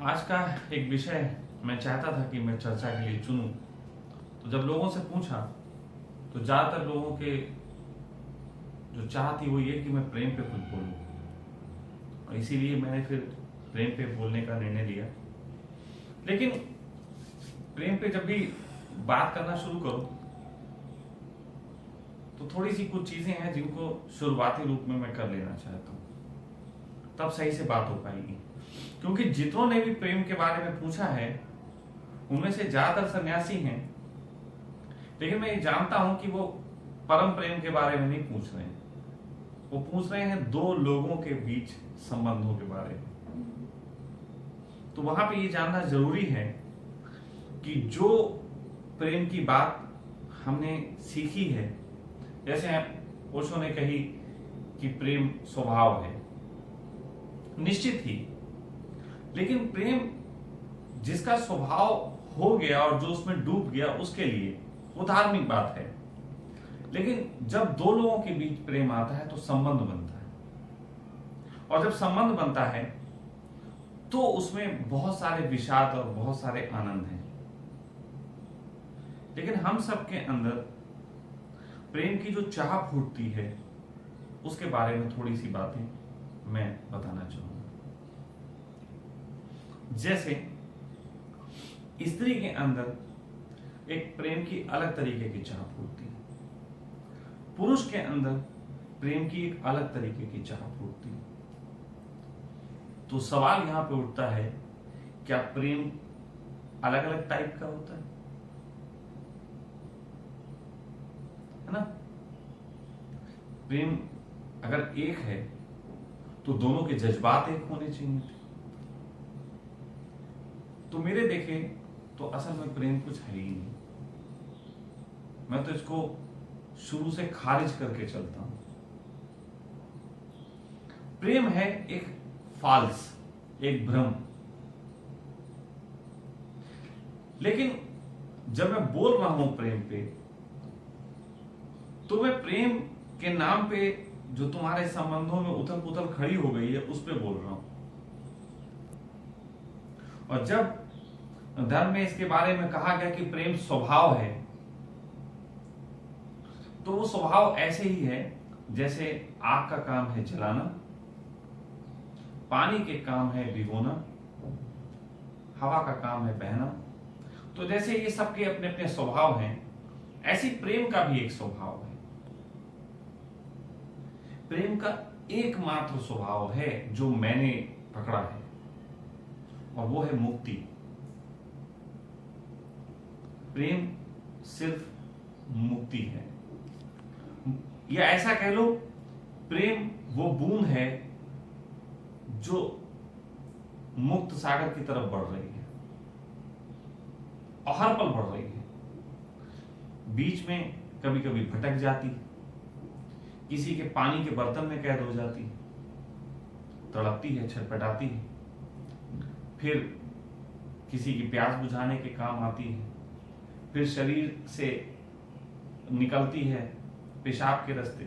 आज का एक विषय मैं चाहता था कि मैं चर्चा के लिए चुनूं। तो जब लोगों से पूछा तो ज्यादातर लोगों के जो चाह थी वो ये कि मैं प्रेम पे कुछ बोलूं, और इसीलिए मैंने फिर प्रेम पे बोलने का निर्णय लिया। लेकिन प्रेम पे जब भी बात करना शुरू करो तो थोड़ी सी कुछ चीजें हैं जिनको शुरुआती रूप में मैं कर लेना चाहता हूं, तब सही से बात हो पाएगी। क्योंकि जितनों ने भी प्रेम के बारे में पूछा है उनमें से ज्यादातर सन्यासी हैं, लेकिन मैं ये जानता हूं कि वो परम प्रेम के बारे में नहीं पूछ रहे हैं, वो पूछ रहे हैं दो लोगों के बीच संबंधों के बारे में। तो वहां पे ये जानना जरूरी है कि जो प्रेम की बात हमने सीखी है, जैसे ओशो ने कही कि प्रेम स्वभाव है, निश्चित ही, लेकिन प्रेम जिसका स्वभाव हो गया और जो उसमें डूब गया उसके लिए वो धार्मिक बात है। लेकिन जब दो लोगों के बीच प्रेम आता है तो संबंध बनता है, और जब संबंध बनता है तो उसमें बहुत सारे विषाद और बहुत सारे आनंद हैं। लेकिन हम सबके अंदर प्रेम की जो चाह फूटती है उसके बारे में थोड़ी सी बातें मैं बताना चाहूंगा। जैसे स्त्री के अंदर एक प्रेम की अलग तरीके की चाह फूटती है, पुरुष के अंदर प्रेम की एक अलग तरीके की चाह फूटती है। तो सवाल यहां पे उठता है, क्या प्रेम अलग अलग टाइप का होता है ना? प्रेम अगर एक है तो दोनों के जज्बात एक होने चाहिए थे। तो मेरे देखे तो असल में प्रेम कुछ है ही नहीं। मैं तो इसको शुरू से खारिज करके चलता हूं। प्रेम है एक फाल्स, एक भ्रम। लेकिन जब मैं बोल रहा हूं प्रेम पे, तो मैं प्रेम के नाम पे जो तुम्हारे संबंधों में उथल पुथल खड़ी हो गई है उस पे बोल रहा हूं। और जब धर्म में इसके बारे में कहा गया कि प्रेम स्वभाव है, तो वो स्वभाव ऐसे ही है जैसे आग का काम है जलाना, पानी के काम है भिगोना, हवा का काम है बहना। तो जैसे ये सबके अपने अपने स्वभाव हैं, ऐसी प्रेम का भी एक स्वभाव है। प्रेम का एकमात्र स्वभाव है जो मैंने पकड़ा है, और वो है मुक्ति। प्रेम सिर्फ मुक्ति है, या ऐसा कह लो, प्रेम वो बूंद है जो मुक्त सागर की तरफ बढ़ रही है और हर पल बढ़ रही है। बीच में कभी कभी भटक जाती, किसी के पानी के बर्तन में कैद हो जाती, तड़पती है, छटपटाती है, फिर किसी की प्यास बुझाने के काम आती है, फिर शरीर से निकलती है पेशाब के रास्ते,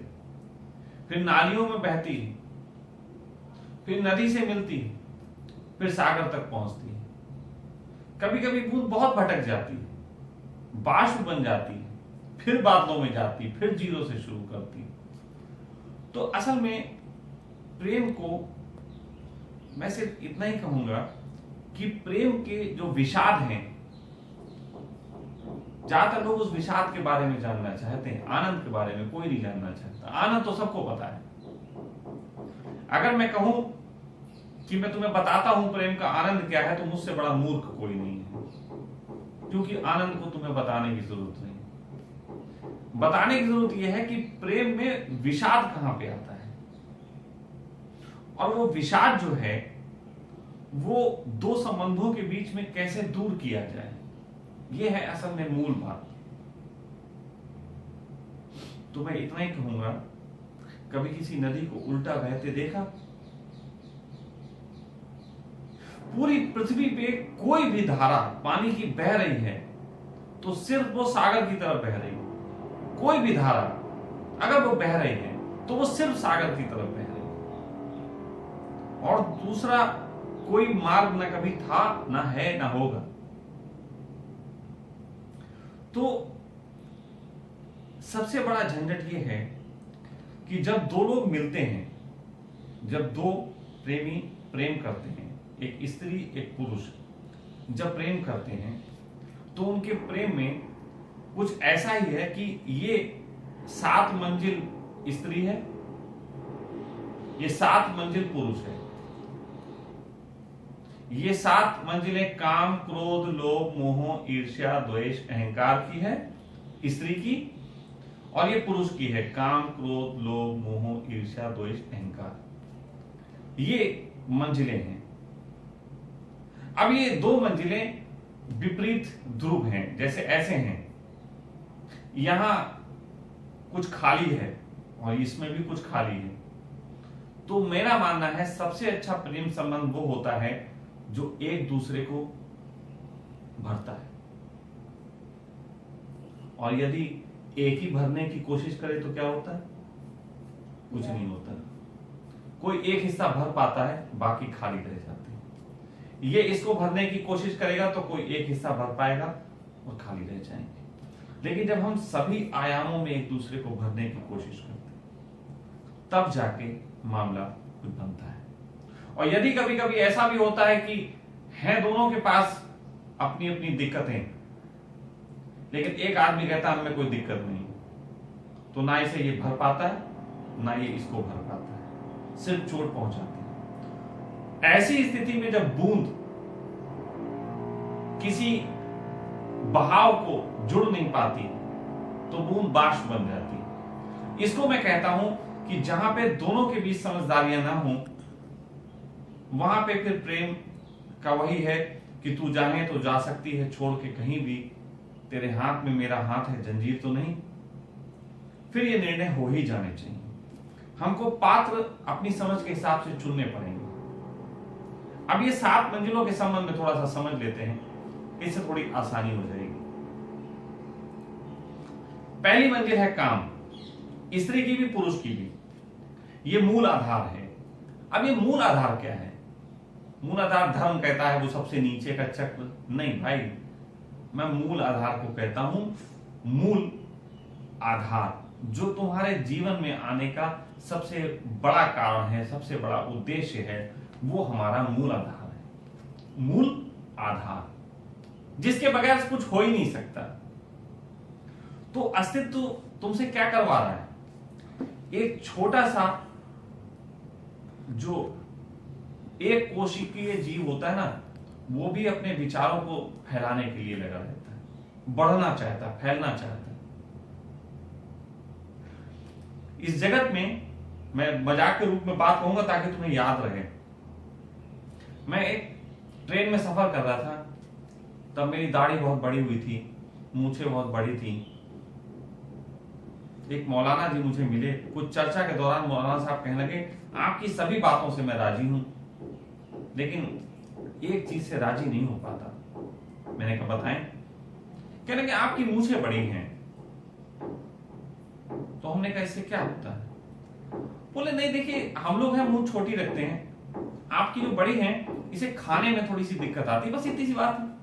फिर नालियों में बहती है, फिर नदी से मिलती है, फिर सागर तक पहुंचती है। कभी कभी बूंद बहुत भटक जाती है, बाष्प बन जाती है, फिर बादलों में जाती, फिर जीरो से शुरू करती। तो असल में प्रेम को मैं सिर्फ इतना ही कहूंगा कि प्रेम के जो विषाद हैं, ज्यादातर लोग उस विषाद के बारे में जानना चाहते हैं, आनंद के बारे में कोई नहीं जानना चाहता। आनंद तो सबको पता है। अगर मैं कहूं कि मैं तुम्हें बताता हूं प्रेम का आनंद क्या है, तो मुझसे बड़ा मूर्ख कोई नहीं है, क्योंकि आनंद को तुम्हें बताने की जरूरत नहीं। बताने की जरूरत यह है कि प्रेम में विषाद कहां पे आता है, और वो विषाद जो है वो दो संबंधों के बीच में कैसे दूर किया जाए, ये है असल में मूल बात। तो मैं इतना ही कहूंगा, कभी किसी नदी को उल्टा बहते देखा? पूरी पृथ्वी पे कोई भी धारा पानी की बह रही है तो सिर्फ वो सागर की तरफ बह रही है। कोई भी धारा अगर वो बह रही है तो वो सिर्फ सागर की तरफ बह रही है। और दूसरा कोई मार्ग ना कभी था, ना है, ना होगा। तो सबसे बड़ा झंझट यह है कि जब दो लोग मिलते हैं, जब दो प्रेमी प्रेम करते हैं, एक स्त्री एक पुरुष जब प्रेम करते हैं, तो उनके प्रेम में कुछ ऐसा ही है कि ये 7 मंजिल स्त्री है, ये 7 मंजिल पुरुष है। ये 7 मंजिलें काम, क्रोध, लोभ, मोह, ईर्ष्या, द्वेष, अहंकार की है स्त्री की, और ये पुरुष की है काम, क्रोध, लोभ, मोह, ईर्ष्या, द्वेष, अहंकार। ये मंजिलें हैं। अब ये 2 मंजिलें विपरीत ध्रुव हैं, जैसे ऐसे हैं, यहां कुछ खाली है और इसमें भी कुछ खाली है। तो मेरा मानना है सबसे अच्छा प्रेम संबंध वो होता है जो एक दूसरे को भरता है। और यदि एक ही भरने की कोशिश करे तो क्या होता है? कुछ नहीं होता। कोई एक हिस्सा भर पाता है, बाकी खाली रह जाते हैं। ये इसको भरने की कोशिश करेगा तो कोई एक हिस्सा भर पाएगा और खाली रह जाएंगे। लेकिन जब हम सभी आयामों में एक दूसरे को भरने की कोशिश करते हैं, तब जाके मामला कुछ बनता है। और यदि कभी कभी ऐसा भी होता है कि हैं दोनों के पास अपनी अपनी दिक्कतें, लेकिन एक आदमी कहता है हमें कोई दिक्कत नहीं, तो ना इसे ये भर पाता है ना ये इसको भर पाता है, सिर्फ चोट पहुंचाती है। ऐसी स्थिति में जब बूंद किसी बहाव को जुड़ नहीं पाती तो बूंद बाष्प बन जाती है। इसको मैं कहता हूं कि जहां पे दोनों के बीच समझदारियां ना हो, वहां पे फिर प्रेम का वही है कि तू चाहे तो जा सकती है छोड़ के कहीं भी, तेरे हाथ में मेरा हाथ है, जंजीर तो नहीं। फिर ये निर्णय हो ही जाने चाहिए। हमको पात्र अपनी समझ के हिसाब से चुनने पड़ेंगे। अब ये 7 मंजिलों के संबंध में थोड़ा सा समझ लेते हैं, इससे थोड़ी आसानी हो जाएगी। पहली मंजिल है काम, स्त्री की भी पुरुष की भी। ये मूल आधार है। अब ये मूल आधार क्या है? मूल आधार धर्म कहता है वो सबसे नीचे का चक्र। नहीं भाई, मैं मूल आधार को कहता हूं मूल आधार, जो तुम्हारे जीवन में आने का सबसे बड़ा कारण है, सबसे बड़ा उद्देश्य है, वो हमारा मूल आधार है। मूल आधार जिसके बगैर कुछ हो ही नहीं सकता। तो अस्तित्व तुमसे क्या करवा रहा है? एक छोटा सा जो एक कोशिकीय जीव होता है ना, वो भी अपने विचारों को फैलाने के लिए लगा रहता है, बढ़ना चाहता है, फैलना चाहता है। इस जगत में मैं मजाक के रूप में बात कहूंगा ताकि तुम्हें याद रहे। मैं एक ट्रेन में सफर कर रहा था, तब मेरी दाढ़ी बहुत बड़ी हुई थी, मूछें बहुत बड़ी थी। एक मौलाना जी मुझे मिले। कुछ चर्चा के दौरान मौलाना साहब कहने लगे, आपकी सभी बातों से मैं राजी हूं, लेकिन एक चीज से राजी नहीं हो पाता। मैंने कहा बताएं। कहने लगे आपकी मूछें बड़ी हैं। तो हमने कहा इससे क्या होता है? बोले नहीं देखिए, हम लोग हैं मुंह छोटी रखते हैं, आपकी जो बड़ी हैं इसे खाने में थोड़ी सी दिक्कत आती है, बस इतनी सी बात है।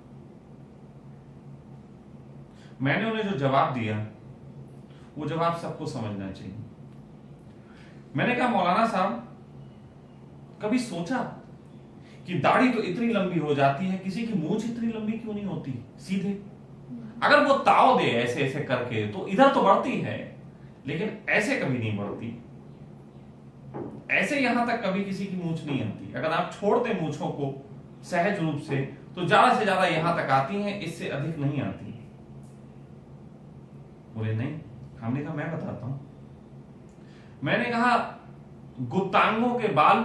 मैंने उन्हें जो जवाब दिया वो जवाब सबको समझना चाहिए। मैंने कहा मौलाना साहब, कभी सोचा कि दाढ़ी तो इतनी लंबी हो जाती है, किसी की मूंछ इतनी लंबी क्यों नहीं होती सीधे? अगर वो ताव दे ऐसे ऐसे करके तो इधर तो बढ़ती है, लेकिन ऐसे कभी नहीं बढ़ती। ऐसे यहां तक कभी किसी की मूंछ नहीं आती। अगर आप छोड़ दें मूंछों को सहज रूप से तो ज्यादा से ज्यादा यहां तक आती हैं, इससे अधिक नहीं आती। बोले नहीं। हमने कहा मैं बताता हूं। मैंने कहा गुप्तांगों के बाल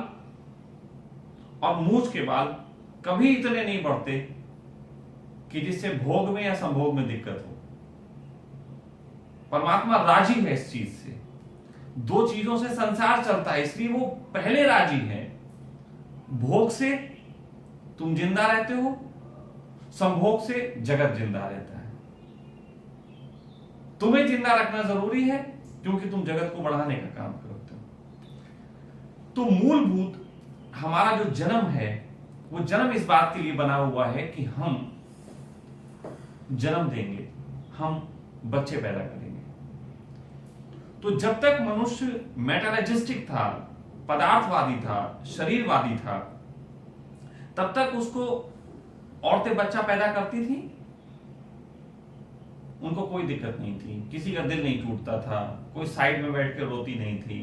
और मूंछ के बाल कभी इतने नहीं बढ़ते कि जिससे भोग में या संभोग में दिक्कत हो। परमात्मा राजी है इस चीज से। 2 चीजों से संसार चलता है, इसलिए वो पहले राजी है। भोग से तुम जिंदा रहते हो, संभोग से जगत जिंदा रहता है। तुम्हें जिंदा रखना जरूरी है क्योंकि तुम जगत को बढ़ाने का काम करते हो। तो मूलभूत हमारा जो जन्म है वो जन्म इस बात के लिए बना हुआ है कि हम जन्म देंगे, हम बच्चे पैदा करेंगे। तो जब तक मनुष्य मेटालॉजिस्टिक था, पदार्थवादी था, शरीरवादी था, तब तक उसको औरतें बच्चा पैदा करती थी, उनको कोई दिक्कत नहीं थी, किसी का दिल नहीं टूटता था, कोई साइड में बैठ के रोती नहीं थी,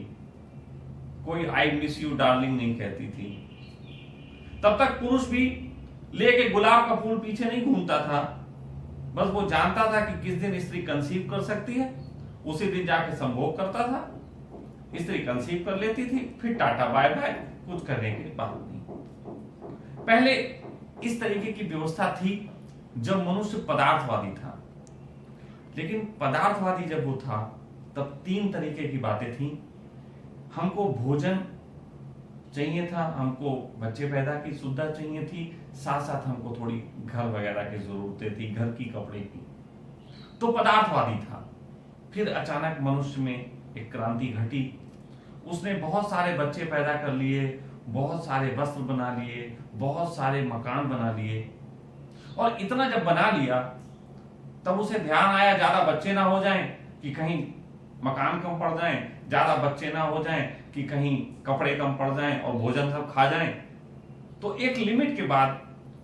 कोई आई मिस यू डार्लिंग नहीं कहती थी। तब तक पुरुष भी लेके गुलाब का फूल पीछे नहीं घूमता था, बस वो जानता था कि किस दिन स्त्री कंसीव कर सकती है, उसी दिन जाके संभोग करता था, स्त्री कंसीव कर लेती थी, फिर टाटा बाय बाय, कुछ करने की बात नहीं। पहले इस तरीके की व्यवस्था थी जब मनुष्य पदार्थवादी था। लेकिन पदार्थवादी जब वो था तब 3 तरीके की बातें थी। हमको भोजन चाहिए था, हमको बच्चे पैदा की सुविधा चाहिए थी, साथ साथ हमको थोड़ी घर वगैरह की जरूरतें थी, घर की, कपड़े की। तो पदार्थवादी था। फिर अचानक मनुष्य में एक क्रांति घटी, उसने बहुत सारे बच्चे पैदा कर लिए, बहुत सारे वस्त्र बना लिए, बहुत सारे मकान बना लिए, और इतना जब बना लिया तब उसे ध्यान आया ज्यादा बच्चे ना हो जाएं कि कहीं मकान कम पड़ जाएं, ज्यादा बच्चे ना हो जाएं कि कहीं कपड़े कम पड़ जाएं और भोजन सब खा जाएं। तो एक लिमिट के बाद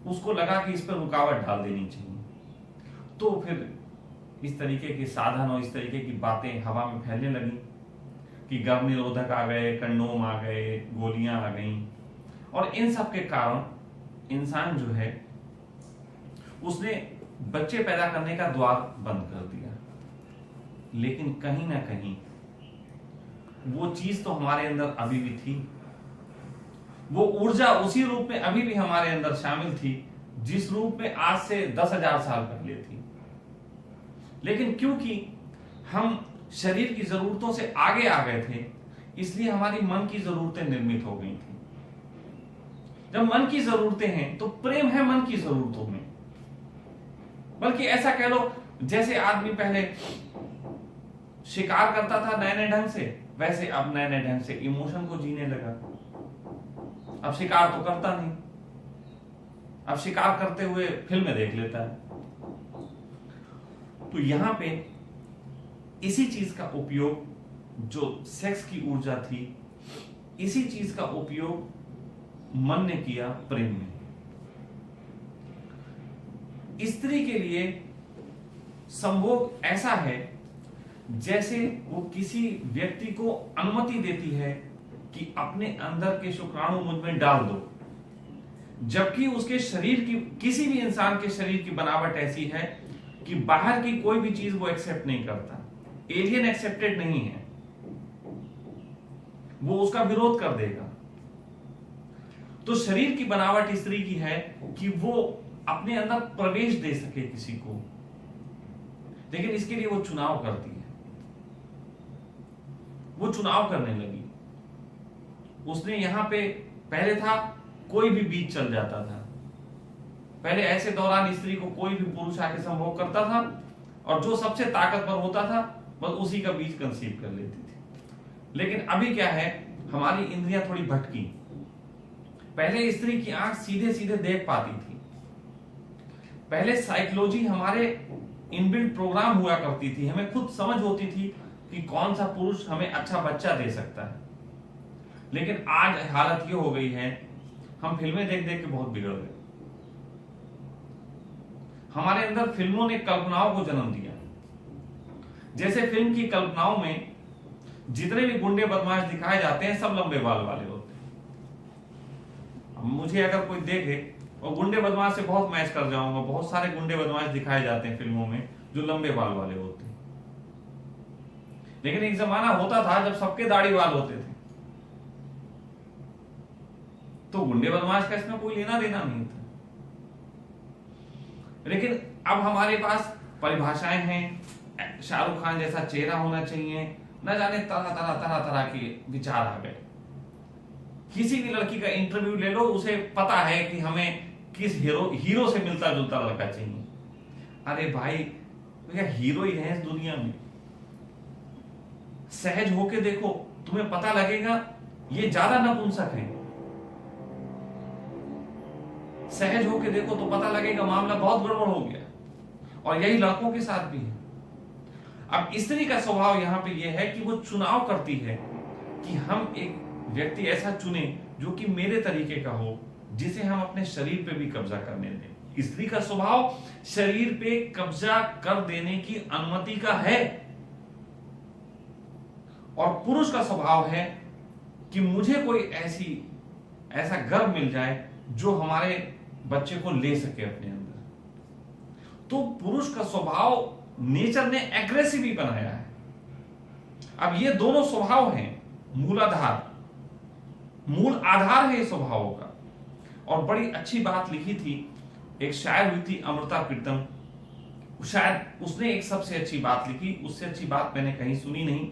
उसको लगा कि इस पर रुकावट डाल देनी चाहिए। तो फिर इस तरीके के साधन और इस तरीके की बातें हवा में फैलने लगी कि गर्भ निरोधक आ गए, कंडोम आ गए, गोलियां आ गईं, और इन सब के कारण इंसान जो है उसने बच्चे पैदा करने का द्वार बंद कर दिया। लेकिन कहीं ना कहीं वो चीज तो हमारे अंदर अभी भी थी, वो ऊर्जा उसी रूप में अभी भी हमारे अंदर शामिल थी जिस रूप में आज से 10,000 साल पहले थी। लेकिन क्योंकि हम शरीर की जरूरतों से आगे आ गए थे, इसलिए हमारी मन की जरूरतें निर्मित हो गई थी। जब मन की जरूरतें हैं तो प्रेम है मन की जरूरतों में। बल्कि ऐसा कह लो, जैसे आदमी पहले शिकार करता था नए नए ढंग से, वैसे अब नए नए ढंग से इमोशन को जीने लगा। अब शिकार तो करता नहीं, अब शिकार करते हुए फिल्में देख लेता है। तो यहां पे इसी चीज का उपयोग, जो सेक्स की ऊर्जा थी, इसी चीज का उपयोग मन ने किया प्रेम में। स्त्री के लिए संभोग ऐसा है जैसे वो किसी व्यक्ति को अनुमति देती है कि अपने अंदर के शुक्राणु मुझ में डाल दो, जबकि उसके शरीर की, किसी भी इंसान के शरीर की बनावट ऐसी है कि बाहर की कोई भी चीज वो एक्सेप्ट नहीं करता, एलियन एक्सेप्टेड नहीं है, वो उसका विरोध कर देगा। तो शरीर की बनावट स्त्री की है कि वो अपने अंदर प्रवेश दे सके किसी को, लेकिन इसके लिए वो चुनाव करती है। वो चुनाव करने लगी। उसने यहां पे, पहले था कोई भी बीच चल जाता था, पहले ऐसे दौरान स्त्री को कोई भी पुरुष आके संभोग करता था और जो सबसे ताकतवर होता था बस उसी का बीज कंसीव कर लेती थी। लेकिन अभी क्या है, हमारी इंद्रियां थोड़ी भटकी। पहले स्त्री की आंख सीधे सीधे देख पाती थी, पहले साइकोलॉजी हमारे इनबिल्ट प्रोग्राम हुआ करती थी, हमें खुद समझ होती थी कि कौन सा पुरुष हमें अच्छा बच्चा दे सकता है। लेकिन आज हालत ये हो गई है, हम फिल्में देख देख के बहुत बिगड़ गए। हमारे अंदर फिल्मों ने कल्पनाओं को जन्म दिया। जैसे फिल्म की कल्पनाओं में जितने भी गुंडे बदमाश दिखाए जाते हैं सब लंबे बाल वाले होते हैं। मुझे अगर कोई देखे और गुंडे बदमाश से बहुत मैच कर जाऊंगा, बहुत सारे गुंडे बदमाश दिखाए जाते हैं फिल्मों में जो लंबे बाल वाले होते हैं। लेकिन एक जमाना होता था जब सबके दाढ़ी बाल होते थे, तो गुंडे बदमाश का इसमें कोई लेना देना नहीं था। लेकिन अब हमारे पास परिभाषाएं हैं, शाहरुख खान जैसा चेहरा होना चाहिए, न जाने तरह तरह तरह तरह के विचार आ गए। किसी भी लड़की का इंटरव्यू ले लो, उसे पता है कि हमें किस हीरो से मिलता जुलता लड़का चाहिए। अरे भाई, क्या हीरो ही है इस दुनिया में? सहज होके देखो, तुम्हें पता लगेगा ये ज्यादा नपुंसक है। सहज होके देखो तो पता लगेगा मामला बहुत गड़बड़ हो गया। और यही लड़कों के साथ भी है। अब स्त्री का स्वभाव यहां पे यह है कि वो चुनाव करती है कि हम एक व्यक्ति ऐसा चुने जो कि मेरे तरीके का हो, जिसे हम अपने शरीर पे भी कब्जा करने दें। स्त्री का स्वभाव शरीर पे कब्जा कर देने की अनुमति का है, और पुरुष का स्वभाव है कि मुझे कोई ऐसा गर्भ मिल जाए जो हमारे बच्चे को ले सके अपने अंदर। तो पुरुष का स्वभाव नेचर ने एग्रेसिव ही बनाया है। अब ये दोनों स्वभाव हैं, मूल आधार है स्वभावों का। और बड़ी अच्छी बात लिखी थी, एक शायर हुई थी अमृता प्रीतम, शायद उसने एक सबसे अच्छी बात लिखी, उससे अच्छी बात मैंने कहीं सुनी नहीं।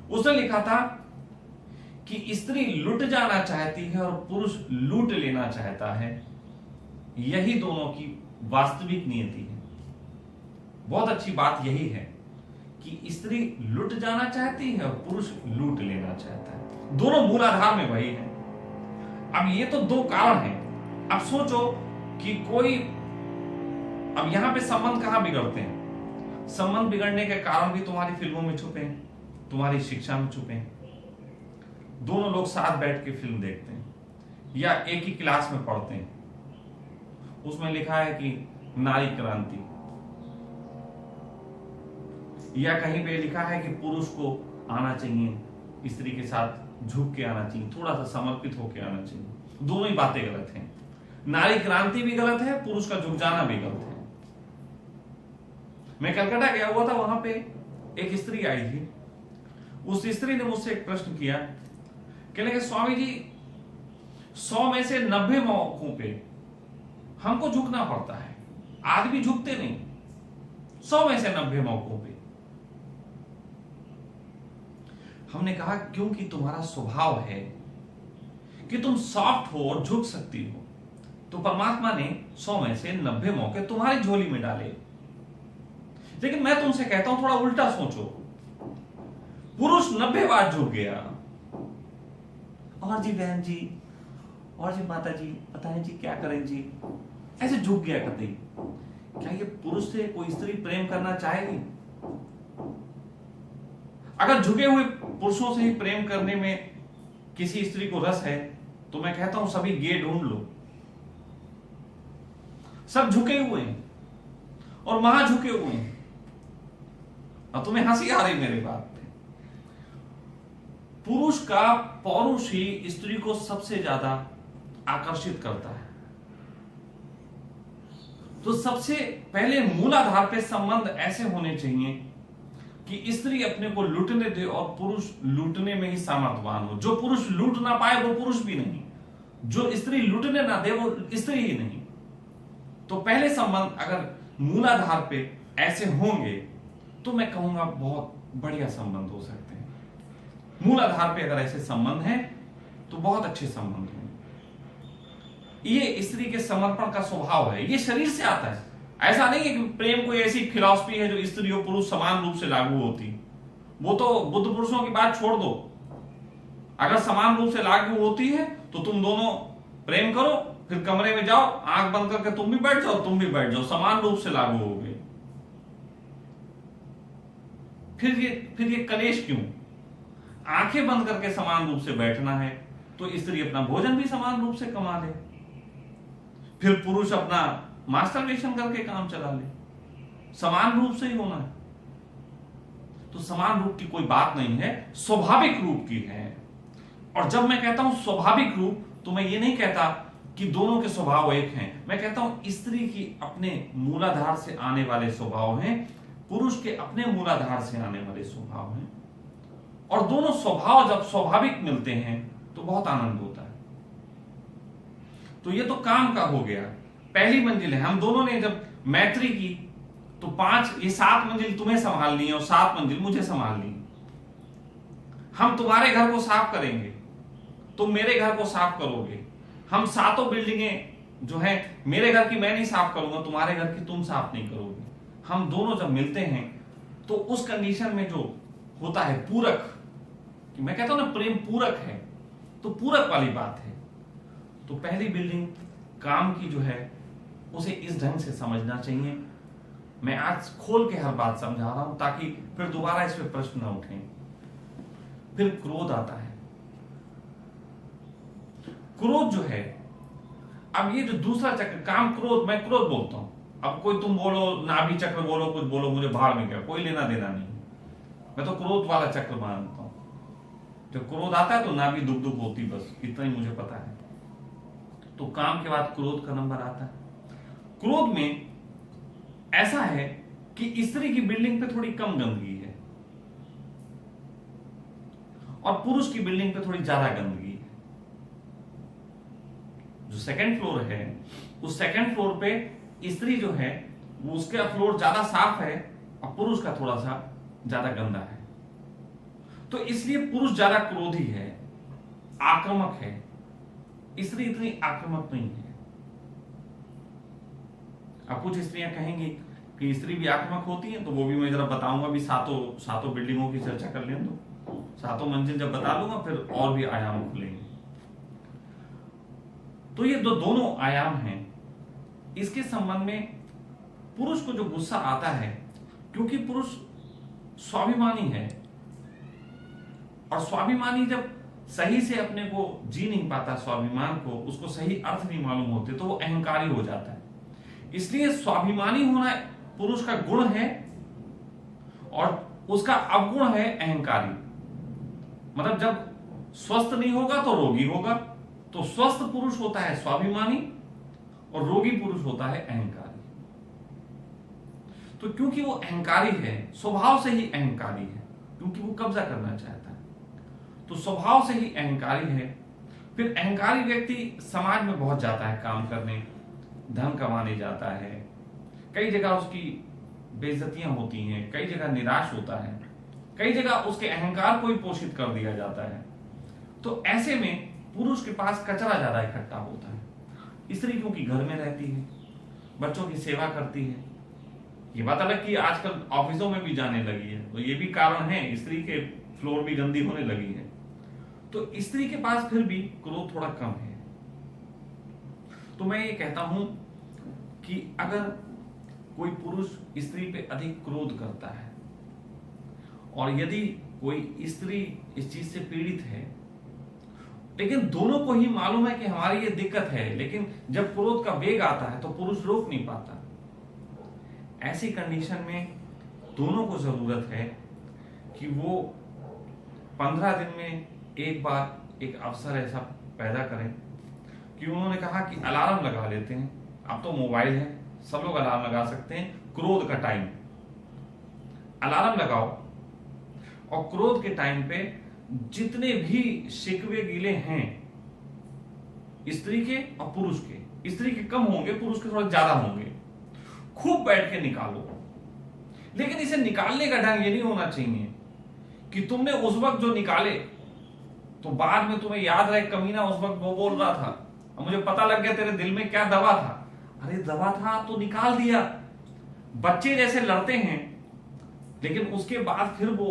उसने लिखा था कि स्त्री लुट जाना चाहती है और पुरुष लूट लेना चाहता है, यही दोनों की वास्तविक नियति है। बहुत अच्छी बात यही है कि स्त्री लुट जाना चाहती है और पुरुष लूट लेना चाहता है। दोनों मूल आधार में वही है। अब ये तो दो कारण हैं। अब सोचो कि कोई, अब यहां पे संबंध कहां बिगड़ते हैं? संबंध बिगड़ने के कारण भी तुम्हारी फिल्मों में छुपे हैं, तुम्हारी शिक्षा में छुपे हैं। दोनों लोग साथ बैठ के फिल्म देखते हैं या एक ही क्लास में पढ़ते हैं, उसमें लिखा है कि नारी क्रांति, या कहीं पे लिखा है कि पुरुष को आना चाहिए, स्त्री के साथ झुक के आना चाहिए, थोड़ा सा समर्पित होकर आना चाहिए। दोनों ही बातें गलत हैं। नारी क्रांति भी गलत है, पुरुष का झुक जाना भी गलत है। मैं कलकत्ता गया हुआ था, वहां पे एक स्त्री आई थी। उस स्त्री ने मुझसे एक प्रश्न किया, कहने लगे स्वामी जी 100 में से 90 मौकों पे हमको झुकना पड़ता है, आदमी झुकते नहीं। 100 में से 90 मौकों पे। हमने कहा क्योंकि तुम्हारा स्वभाव है कि तुम सॉफ्ट हो और झुक सकती हो, तो परमात्मा ने 100 में से 90 मौके तुम्हारी झोली में डाले। लेकिन मैं तुमसे कहता हूं थोड़ा उल्टा सोचो, पुरुष 90 बार झुक गया, और जी बहन जी, और जी माता जी, बताएं जी क्या करें जी, ऐसे झुक गया कतई। क्या ये पुरुष से कोई स्त्री प्रेम करना चाहेगी? अगर झुके हुए पुरुषों से ही प्रेम करने में किसी स्त्री को रस है, तो मैं कहता हूं सभी गे ढूंढ लो। सब झुके हुए हैं और महा झुके हुए हैं। अब तुम्हें हंसी आ रही मेरी बात पे। पुरुष का पौरुष ही स्त्री को सबसे ज्यादा आकर्षित करता है। तो सबसे पहले मूलाधार पे संबंध ऐसे होने चाहिए कि स्त्री अपने को लूटने दे और पुरुष लूटने में ही सामर्थ्यवान हो। जो पुरुष लूट ना पाए वो पुरुष भी नहीं, जो स्त्री लूटने ना दे वो स्त्री ही नहीं। तो पहले संबंध अगर मूलाधार पे ऐसे होंगे तो मैं कहूंगा बहुत बढ़िया संबंध हो सकते हैं। मूलाधार पे अगर ऐसे संबंध हैं तो बहुत अच्छे संबंध होंगे। ये स्त्री के समर्पण का स्वभाव है, ये शरीर से आता है। ऐसा नहीं है कि प्रेम कोई ऐसी फिलॉसफी है जो स्त्री और पुरुष समान रूप से लागू होती। वो तो बुद्ध पुरुषों की बात छोड़ दो। अगर समान रूप से लागू होती है तो तुम दोनों प्रेम करो, फिर कमरे में जाओ, आंख बंद करके तुम भी बैठ जाओ, तुम भी बैठ जाओ, समान रूप से लागू हो गए। फिर ये कलेश क्यों? आंखें बंद करके समान रूप से बैठना है तो स्त्री अपना भोजन भी समान रूप से कमा ले, फिर पुरुष अपना मास्टरबेशन करके काम चला ले, समान रूप से ही होना है। तो समान रूप की कोई बात नहीं है, स्वाभाविक रूप की है। और जब मैं कहता हूं स्वाभाविक रूप, तो मैं ये नहीं कहता कि दोनों के स्वभाव एक हैं। मैं कहता हूं स्त्री की अपने मूलाधार से आने वाले स्वभाव हैं, पुरुष के अपने मूलाधार से आने वाले स्वभाव हैं। और दोनों स्वभाव जब स्वाभाविक मिलते हैं तो बहुत आनंद होता है। तो ये तो काम का हो गया, पहली मंजिल है। हम दोनों ने जब मैत्री की तो 7 मंजिल तुम्हें संभालनी है और 7 मंजिल मुझे संभालनी है। हम तुम्हारे घर को साफ करेंगे, तुम मेरे घर को साफ करोगे। हम 7 बिल्डिंगें जो है, मेरे घर की मैं नहीं साफ करूंगा, तुम्हारे घर की तुम साफ नहीं करोगे। हम दोनों जब मिलते हैं तो उस कंडीशन में जो होता है पूरक, कि मैं कहता हूं ना प्रेम पूरक है, तो पूरक वाली बात है। तो पहली बिल्डिंग काम की जो है उसे इस ढंग से समझना चाहिए। मैं आज खोल के हर बात समझा रहा हूं ताकि फिर दोबारा इस पे प्रश्न न उठे। फिर क्रोध आता है। क्रोध जो है, अब ये जो दूसरा चक्र, काम क्रोध, मैं क्रोध बोलता हूं। अब कोई तुम बोलो नाभि चक्र बोलो, कुछ बोलो, मुझे भाड़ में क्या, कोई लेना देना नहीं। मैं तो क्रोध वाला चक्र मानता हूं। जब क्रोध आता है तो नाभि दुख दुख होती, बस इतना ही मुझे पता है। तो काम के बाद क्रोध का नंबर आता है। क्रोध में ऐसा है कि स्त्री की बिल्डिंग पे थोड़ी कम गंदगी है और पुरुष की बिल्डिंग पे थोड़ी ज्यादा गंदगी है। जो सेकंड फ्लोर है, उस सेकंड फ्लोर पे स्त्री जो है वो उसका फ्लोर ज्यादा साफ है और पुरुष का थोड़ा सा ज्यादा गंदा है। तो इसलिए पुरुष ज्यादा क्रोधी है, आक्रामक है, स्त्री इतनी आक्रामक नहीं है। अब कुछ स्त्रियां कहेंगी कि स्त्री भी आक्रामक होती है, तो वो भी मैं जरा बताऊंगा भी। सातों बिल्डिंगों की चर्चा कर लें तो सातों मंजिल जब बता दूंगा फिर और भी आयाम खुलेंगे। तो ये दोनों आयाम हैं। इसके संबंध में पुरुष को जो गुस्सा आता है, क्योंकि पुरुष स्वाभिमानी है और स्वाभिमानी जब सही से अपने को जी नहीं पाता, स्वाभिमान को उसको सही अर्थ नहीं मालूम होते, तो वो अहंकारी हो जाता है। इसलिए स्वाभिमानी होना पुरुष का गुण है और उसका अवगुण है अहंकारी। मतलब जब स्वस्थ नहीं होगा तो रोगी होगा। तो स्वस्थ पुरुष होता है स्वाभिमानी और रोगी पुरुष होता है अहंकारी। तो क्योंकि वो अहंकारी है, स्वभाव से ही अहंकारी है, क्योंकि वो कब्जा करना चाहता है, तो स्वभाव से ही अहंकारी है। फिर अहंकारी व्यक्ति समाज में बहुत जाता है काम करने, धन कमाने जाता है, कई जगह उसकी बेइज्जतियां होती हैं, कई जगह निराश होता है, कई जगह उसके अहंकार को ही पोषित कर दिया जाता है। तो ऐसे में पुरुष के पास कचरा ज्यादा इकट्ठा होता है। स्त्री क्योंकि घर में रहती है, बच्चों की सेवा करती है। ये बात अलग कि आजकल ऑफिसों में भी जाने लगी है, तो ये भी कारण है, स्त्री के फ्लोर भी गंदी होने लगी है। तो स्त्री के पास फिर भी क्रोध थोड़ा कम है। तो मैं ये कहता हूं कि अगर कोई पुरुष स्त्री पे अधिक क्रोध करता है और यदि कोई स्त्री इस चीज से पीड़ित है, लेकिन दोनों को ही मालूम है कि हमारी ये दिक्कत है, लेकिन जब क्रोध का वेग आता है तो पुरुष रोक नहीं पाता, ऐसी कंडीशन में दोनों को जरूरत है कि वो 15 दिन में एक बार एक अवसर ऐसा पैदा करें कि उन्होंने कहा कि अलार्म लगा लेते हैं। अब तो मोबाइल है, सब लोग अलार्म लगा सकते हैं। क्रोध का टाइम अलार्म लगाओ और क्रोध के टाइम पे जितने भी शिकवे गिले हैं स्त्री के और पुरुष के, स्त्री के कम होंगे, पुरुष के थोड़ा ज्यादा होंगे, खूब बैठ के निकालो। लेकिन इसे निकालने का ढंग ये नहीं होना चाहिए कि तुमने उस वक्त जो निकाले तो बाद में तुम्हें याद रहे कमीना उस वक्त वो बोल रहा था और मुझे पता लग गया तेरे दिल में क्या दबा था। अरे दबा था तो निकाल दिया। बच्चे जैसे लड़ते हैं लेकिन उसके बाद फिर वो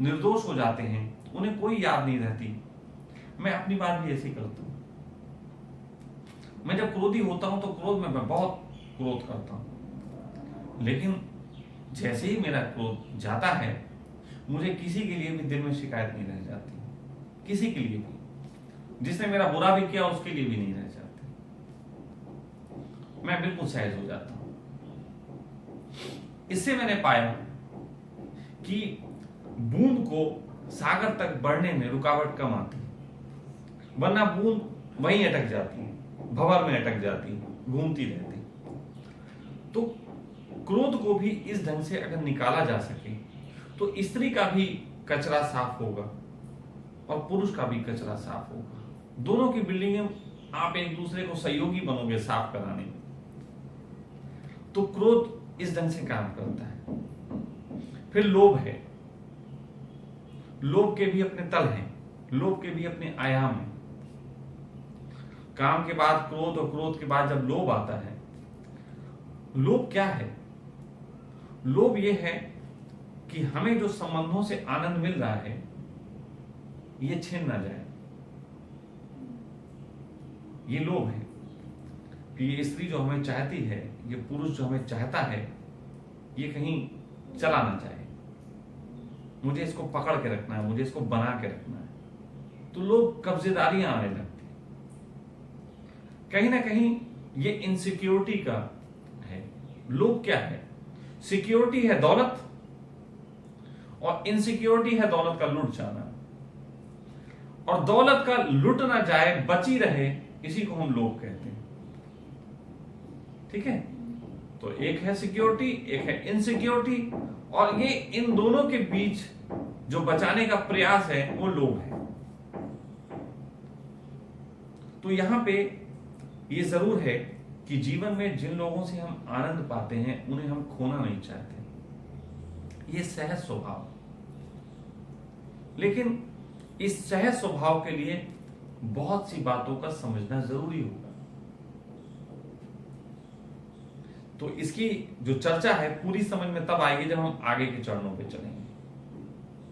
निर्दोष हो जाते हैं, उन्हें कोई याद नहीं रहती। मैं अपनी बात भी ऐसी करता हूं। मैं जब क्रोधी होता हूं तो क्रोध में मैं बहुत क्रोध करता हूं, लेकिन जैसे ही मेरा क्रोध जाता है मुझे किसी के लिए भी दिल में शिकायत नहीं रह जाती, किसी के लिए भी, जिसने मेरा बुरा भी किया उसके लिए भी नहीं रह जाती। मैं बिल्कुल सहज हो जाता हूं। इससे मैंने पाया कि बूंद को सागर तक बढ़ने में रुकावट कम आती है, वरना बूंद वहीं अटक जाती है, भंवर में अटक जाती है, घूमती रहती है। तो क्रोध को भी इस ढंग से अगर निकाला जा सके तो स्त्री का भी कचरा साफ होगा और पुरुष का भी कचरा साफ होगा। दोनों की बिल्डिंग आप एक दूसरे को सहयोगी बनोगे साफ कराने में। तो क्रोध इस ढंग से काम करता है। फिर लोभ है। लोभ के भी अपने तल हैं, लोभ के भी अपने आयाम हैं। काम के बाद क्रोध और क्रोध के बाद जब लोभ आता है, लोभ क्या है? लोभ यह है कि हमें जो संबंधों से आनंद मिल रहा है ये छिन ना जाए, ये लोभ है। ये स्त्री जो हमें चाहती है, ये पुरुष जो हमें चाहता है, ये कहीं चला ना जाए, मुझे इसको पकड़ के रखना है, मुझे इसको बना के रखना है, तो लोग कब्जेदारियां आने लगती हैं। कहीं ना कहीं ये इनसिक्योरिटी का है। लोग क्या है, सिक्योरिटी है दौलत और इनसिक्योरिटी है दौलत का लुट जाना, और दौलत का लुट ना जाए, बची रहे, इसी को हम लोग कहते हैं। ठीक है, तो एक है सिक्योरिटी, एक है इनसिक्योरिटी, और ये इन दोनों के बीच जो बचाने का प्रयास है वो लोग है। तो यहां पे ये जरूर है कि जीवन में जिन लोगों से हम आनंद पाते हैं उन्हें हम खोना नहीं चाहते, ये सहज स्वभाव। लेकिन इस सहज स्वभाव के लिए बहुत सी बातों का समझना जरूरी होगा। तो इसकी जो चर्चा है पूरी समझ में तब आएगी जब हम आगे के चरणों पे चलेंगे,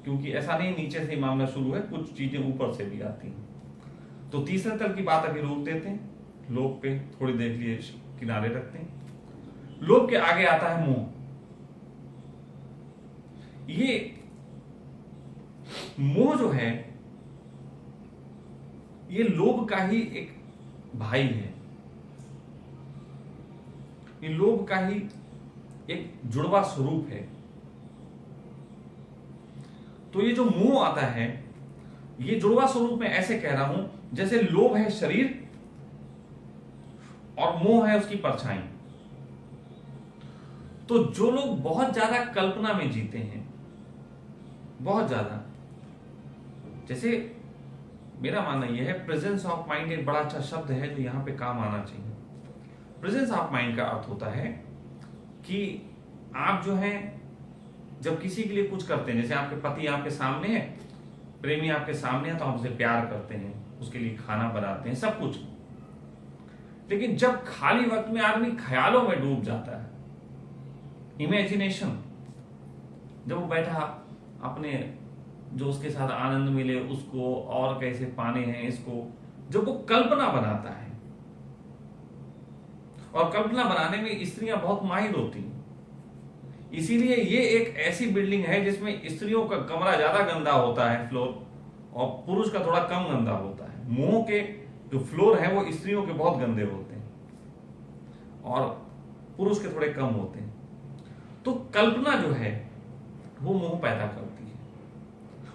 क्योंकि ऐसा नहीं नीचे से ही मामला शुरू है, कुछ चीजें ऊपर से भी आती हैं। तो तीसरे तल की बात अभी रोक देते हैं, लोभ पे थोड़ी देर के लिए किनारे रखते हैं। लोभ के आगे आता है मोह। ये मोह जो है ये लोभ का ही एक भाई है, ये लोभ का ही एक जुड़वा स्वरूप है। तो ये जो मोह आता है, ये जुड़वा स्वरूप में ऐसे कह रहा हूं जैसे लोभ है शरीर और मोह है उसकी परछाई। तो जो लोग बहुत ज्यादा कल्पना में जीते हैं, बहुत ज्यादा, जैसे मेरा मानना यह है, प्रेजेंस ऑफ माइंड एक बड़ा अच्छा शब्द है जो यहां पे काम आना चाहिए। प्रेजेंस ऑफ माइंड का अर्थ होता है कि आप जो है जब किसी के लिए कुछ करते हैं, जैसे आपके पति आपके सामने है, प्रेमी आपके सामने है, तो आप उसे प्यार करते हैं, उसके लिए खाना बनाते हैं, सब कुछ। लेकिन जब खाली वक्त में आदमी ख्यालों में डूब जाता है, इमेजिनेशन, जब वो बैठा अपने जो उसके साथ आनंद मिले उसको और कैसे पाने हैं इसको, जब वो कल्पना बनाता है, और कल्पना बनाने में स्त्रियां बहुत माहिर होती हैं, इसीलिए ये एक ऐसी बिल्डिंग है जिसमें स्त्रियों का कमरा ज्यादा गंदा होता है, फ्लोर, और पुरुष का थोड़ा कम गंदा होता है। मोह के जो फ्लोर है वो स्त्रियों के बहुत गंदे होते हैं और पुरुष के थोड़े कम होते हैं। तो कल्पना जो है वो मोह पैदा करती है,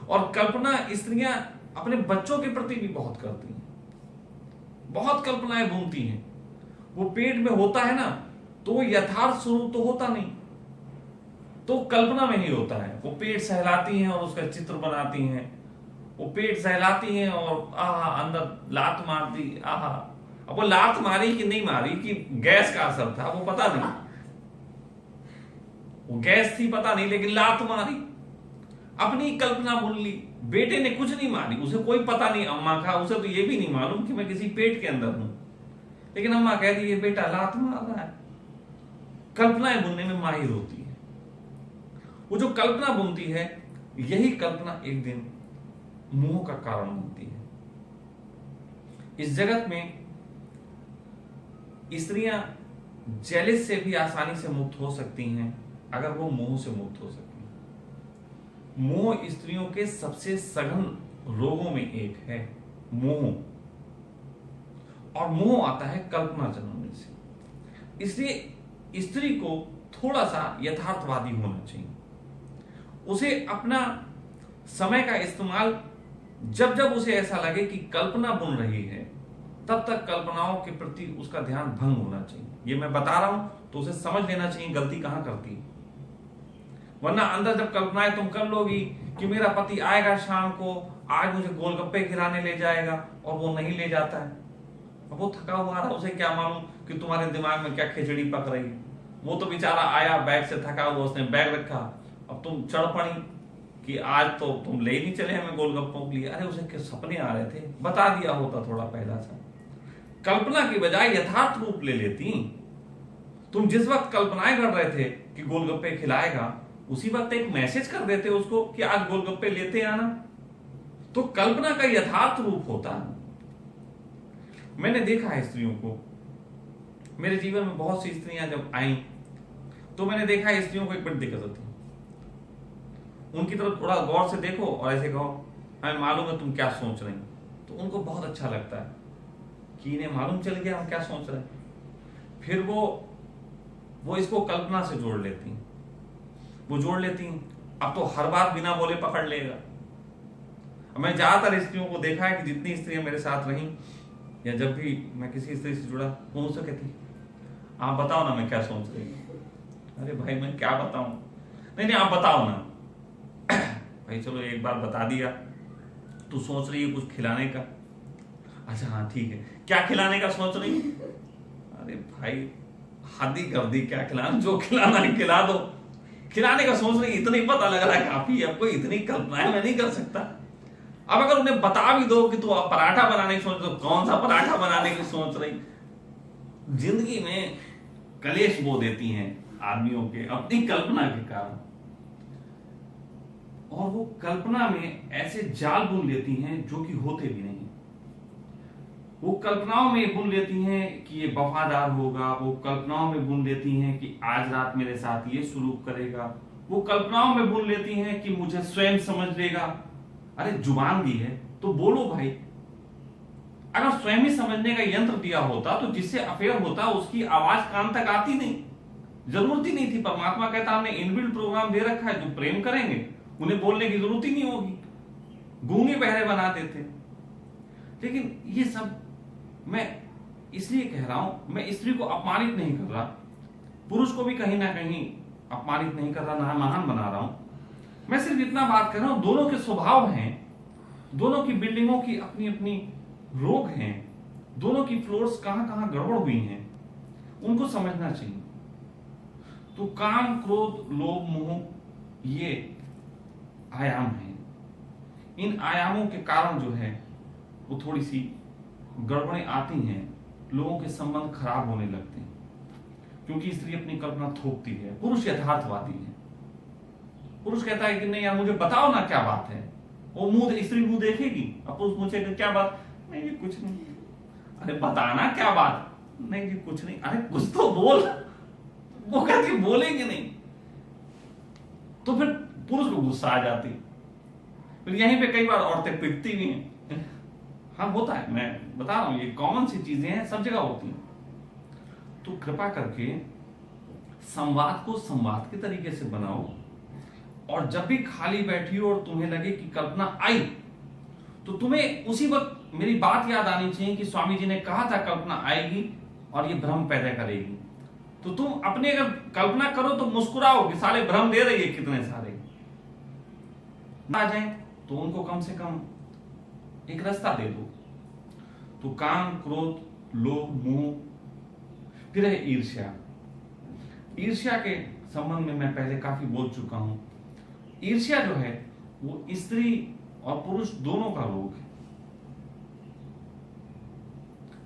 और कल्पना स्त्रियां अपने बच्चों के प्रति भी बहुत करती हैं, बहुत कल्पनाएं बुनती हैं। वो पेट में होता है ना, तो वो यथार्थ स्वरूप तो होता नहीं, तो कल्पना में ही होता है। वो पेट सहलाती हैं और उसका चित्र बनाती हैं, वो पेट सहलाती हैं और आहा अंदर लात मारती, आहा। अब वो लात मारी कि नहीं मारी, कि गैस का असर था वो पता नहीं, वो गैस थी पता नहीं, लेकिन लात मारी, अपनी कल्पना बुन ली। बेटे ने कुछ नहीं मारी, उसे कोई पता नहीं अम्मा का, उसे तो ये भी नहीं मालूम कि मैं किसी पेट के अंदर हूं, लेकिन अम्मा कह दी ये बेटा लात मार रहा है। कल्पनाएं बुनने में माहिर होती है। वो जो कल्पना बुनती है, यही कल्पना एक दिन मोह का कारण बनती है। इस जगत में स्त्रियां जेलिस से भी आसानी से मुक्त हो सकती हैं अगर वो मोह से मुक्त हो सकती हैं। मोह स्त्रियों के सबसे सघन रोगों में एक है, मोह, और मोह आता है कल्पना जन्मने से। इसलिए स्त्री को थोड़ा सा यथार्थवादी होना चाहिए। उसे अपना समय का इस्तेमाल जब जब उसे ऐसा लगे कि कल्पना बुन रही है, तब तक कल्पनाओं के प्रति उसका ध्यान भंग होना चाहिए। ये मैं बता रहा हूं तो उसे समझ लेना चाहिए गलती कहां करती है। वरना अंदर जब कल्पनाएं तुम कर लोगी कि मेरा पति आएगा शाम को, आज मुझे गोलगप्पे खिलाने ले जाएगा, और वो नहीं ले जाता है, अब वो थका हुआ रहा, उसे क्या मालूम कि तुम्हारे दिमाग में क्या खिचड़ी पक रही है। वो तो बेचारा आया बैग से थका हुआ, उसने बैग रखा, अब तुम चढ़ पड़ी कि आज तो तुम ले नहीं चले हमें गोलगप्पों के लिए। अरे उसे क्या सपने आ रहे थे, बता दिया होता थोड़ा पहला सा। कल्पना की बजाय यथार्थ रूप ले लेती। तुम जिस वक्त कल्पनाएं कर रहे थे कि गोलगप्पे खिलाएगा, उसी वक्त एक मैसेज कर देते उसको कि आज गोलगप्पे लेते आना, तो कल्पना का यथार्थ रूप होता। मैंने देखा है स्त्रियों को मेरे जीवन में बहुत सी स्त्रियां जब आई तो मैंने देखा स्त्रियों को एक बड़ी दिक्कत होती है। उनकी तरफ थोड़ा गौर से देखो और ऐसे कहो हमें मालूम है तुम क्या सोच रही, तो उनको बहुत अच्छा लगता है कि इन्हें मालूम चल गया हम क्या सोच रहे हैं। फिर वो इसको कल्पना से जोड़ लेती हैं, वो जोड़ लेती हैं अब तो हर बात बिना बोले पकड़ लेगा। मैं ज्यादातर स्त्रियों को देखा है कि जितनी स्त्रियां मेरे साथ रहीं या जब भी मैं किसी स्त्री से जुड़ा वो मुझसे कहती आप बताओ ना मैं क्या सोच रही हूँ। अरे भाई मैं क्या बताऊं, नहीं आप बताओ ना। भाई चलो एक बार बता दिया, तू सोच रही है कुछ खिलाने का, अच्छा हाँ ठीक है क्या खिलाने का सोच रही। अरे भाई हद ही कर दी, क्या खिलाना, जो खिलाना है खिला दो, खिलाने का सोच रही, इतना ही पता लग रहा है काफी, अब कोई इतनी कल्पनाएं मैं नहीं कर सकता। अब अगर उन्हें बता भी दो कि तू पराठा बनाने की सोच रही, तो कौन सा पराठा बनाने की सोच रही। जिंदगी में कलेश बो देती हैं आदमियों के अपनी कल्पना के कारण, और वो कल्पना में ऐसे जाल बुन लेती हैं जो कि होते भी नहीं। वो कल्पनाओं में बुन लेती हैं कि ये वफादार होगा, वो कल्पनाओं में बुन लेती हैं कि आज रात मेरे साथ ये सुलूक करेगा, वो कल्पनाओं में बुन लेती हैं कि मुझे स्वयं समझ लेगा। अरे जुबान दी है तो बोलो भाई। अगर स्वयं ही समझने का यंत्र दिया होता तो जिससे अफेयर होता उसकी आवाज कान तक आती नहीं, जरूरत ही नहीं थी। परमात्मा कहता हमने इनबिल्ट प्रोग्राम दे रखा है, जो प्रेम करेंगे उन्हें बोलने की जरूरत ही नहीं होगी, गूंगे बहरे बना देते। लेकिन ये सब मैं इसलिए कह रहा हूं, मैं स्त्री को अपमानित नहीं कर रहा, पुरुष को भी कहीं ना कहीं अपमानित नहीं कर रहा, ना महान बना रहा हूं। मैं सिर्फ इतना बात कर रहा हूं, दोनों के स्वभाव हैं, दोनों की बिल्डिंगों की अपनी अपनी रोग हैं, दोनों की फ्लोर्स कहां कहां गड़बड़ हुई हैं, उनको समझना चाहिए। तो काम क्रोध लोभ मोह ये आयाम हैं, इन आयामों के कारण जो है वो थोड़ी सी गड़बड़ें आती हैं, लोगों के संबंध खराब होने लगते हैं, क्योंकि स्त्री अपनी कल्पना थोपती है, पुरुष यथार्थवादी है। पुरुष कहता है कि नहीं यार मुझे बताओ ना क्या बात है, वो स्त्री मुंह देखेगी, अब पुरुष पूछेगा क्या बात, नहीं जी कुछ नहीं। अरे बताना क्या बात, नहीं जी कुछ नहीं। अरे कुछ तो बोल, वो कहती बोलेंगे नहीं, तो फिर पुरुष को गुस्सा आ जाती। फिर यहीं पे कई बार औरतें पिटती भी हैं। हाँ होता है, मैं बता रहा हूं, ये कॉमन सी चीजें हैं, सब जगह होती हैं। तो कृपा करके संवाद को संवाद के तरीके से बनाओ, और जब भी खाली बैठी हो और तुम्हें लगे कि कल्पना आई, तो तुम्हें उसी वक्त मेरी बात याद आनी चाहिए कि स्वामी जी ने कहा था कल्पना आएगी और ये भ्रम पैदा करेगी। तो तुम अपने अगर कल्पना करो तो मुस्कुराओ कि साले भ्रम दे रही है कितने सारे, ना जाए तो उनको कम से कम एक रास्ता दे दो। तो काम क्रोध लोभ मोह, फिर है ईर्ष्या। ईर्ष्या के संबंध में मैं पहले काफी बोल चुका हूं। ईर्ष्या जो है वो स्त्री और पुरुष दोनों का रोग है,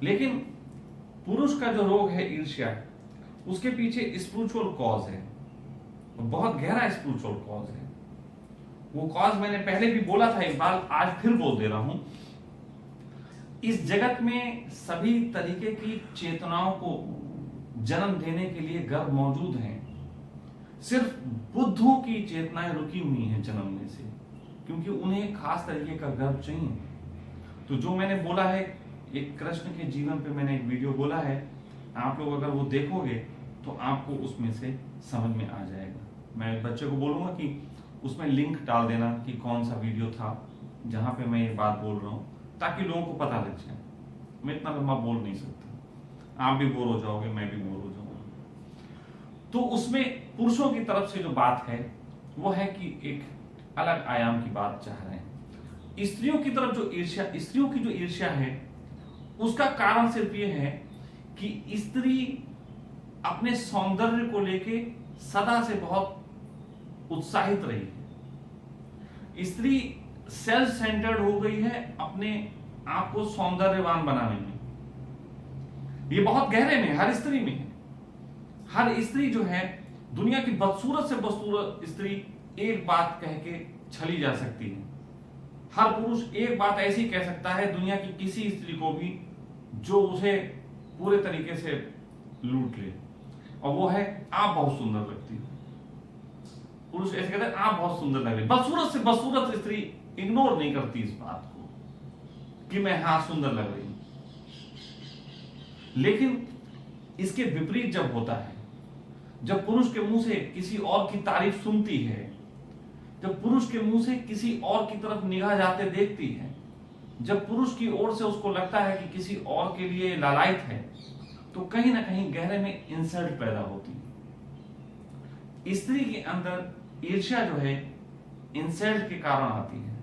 लेकिन पुरुष का जो रोग है ईर्ष्या, उसके पीछे स्पिरिचुअल कॉज है, बहुत गहरा स्पिरिचुअल कॉज है। वो कॉज मैंने पहले भी बोला था एक बार, आज फिर बोल दे रहा हूं। इस जगत में सभी तरीके की चेतनाओं को जन्म देने के लिए गर्भ मौजूद हैं, सिर्फ बुद्धों की चेतनाएं रुकी हुई हैं जन्मने से, क्योंकि उन्हें खास तरीके का गर्भ चाहिए। तो जो मैंने बोला है, एक कृष्ण के जीवन पे मैंने एक वीडियो बोला है, आप लोग अगर वो देखोगे तो आपको उसमें से समझ में आ जाएगा। मैं बच्चे को बोलूंगा कि उसमें लिंक डाल देना कि कौन सा वीडियो था जहां पे मैं ये बात बोल रहा हूं, ताकि लोगों को पता लग जाए। मैं इतना लंबा बोल नहीं सकता, आप भी बोर हो जाओगे, मैं भी बोर हो जाऊंगा। तो उसमें पुरुषों की तरफ से जो बात है वो है कि एक अलग आयाम की बात चाह रहे हैं। स्त्रियों की तरफ जो ईर्ष्या, स्त्रियों की जो ईर्ष्या है, उसका कारण सिर्फ ये है कि स्त्री अपने सौंदर्य को लेके सदा से बहुत उत्साहित रही है। स्त्री सेल्फ सेंटर्ड हो गई है अपने आप को सौंदर्यवान बनाने में। ये बहुत गहरे में हर स्त्री में है। हर स्त्री जो है, दुनिया की बदसूरत से बदसूरत स्त्री एक बात कह के छली जा सकती है। हर पुरुष एक बात ऐसी कह सकता है दुनिया की किसी स्त्री को भी, जो उसे पूरे तरीके से लूट ले, और वो है आप बहुत सुंदर लगती हो। पुरुष ऐसे कहते हैं आप बहुत सुंदर लग रही, बदसूरत से बदसूरत स्त्री इग्नोर नहीं करती इस बात को कि मैं हाँ सुंदर लग रही हूं। लेकिन इसके विपरीत जब होता है, जब पुरुष के मुंह से किसी और की तारीफ सुनती है, जब पुरुष के मुंह से किसी और की तरफ निगाह जाते देखती है, जब पुरुष की ओर से उसको लगता है कि किसी और के लिए लालायित है, तो कहीं ना कहीं गहरे में इंसल्ट पैदा होती है। स्त्री के अंदर ईर्ष्या जो है इंसल्ट के कारण आती है,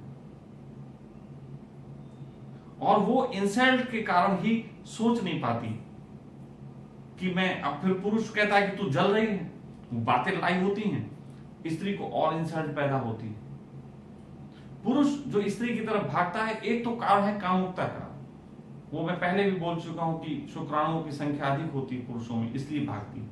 और वो इंसल्ट के कारण ही सोच नहीं पाती कि मैं, अब फिर पुरुष कहता है कि तू जल रही है, वो बातें लाई होती हैं, स्त्री को और इंसल्ट पैदा होती है। पुरुष जो स्त्री की तरफ भागता है, एक तो कारण है कामुकता का, वो मैं पहले भी बोल चुका हूं कि शुक्राणुओं की संख्या अधिक होती है पुरुषों में, इसलिए भागती है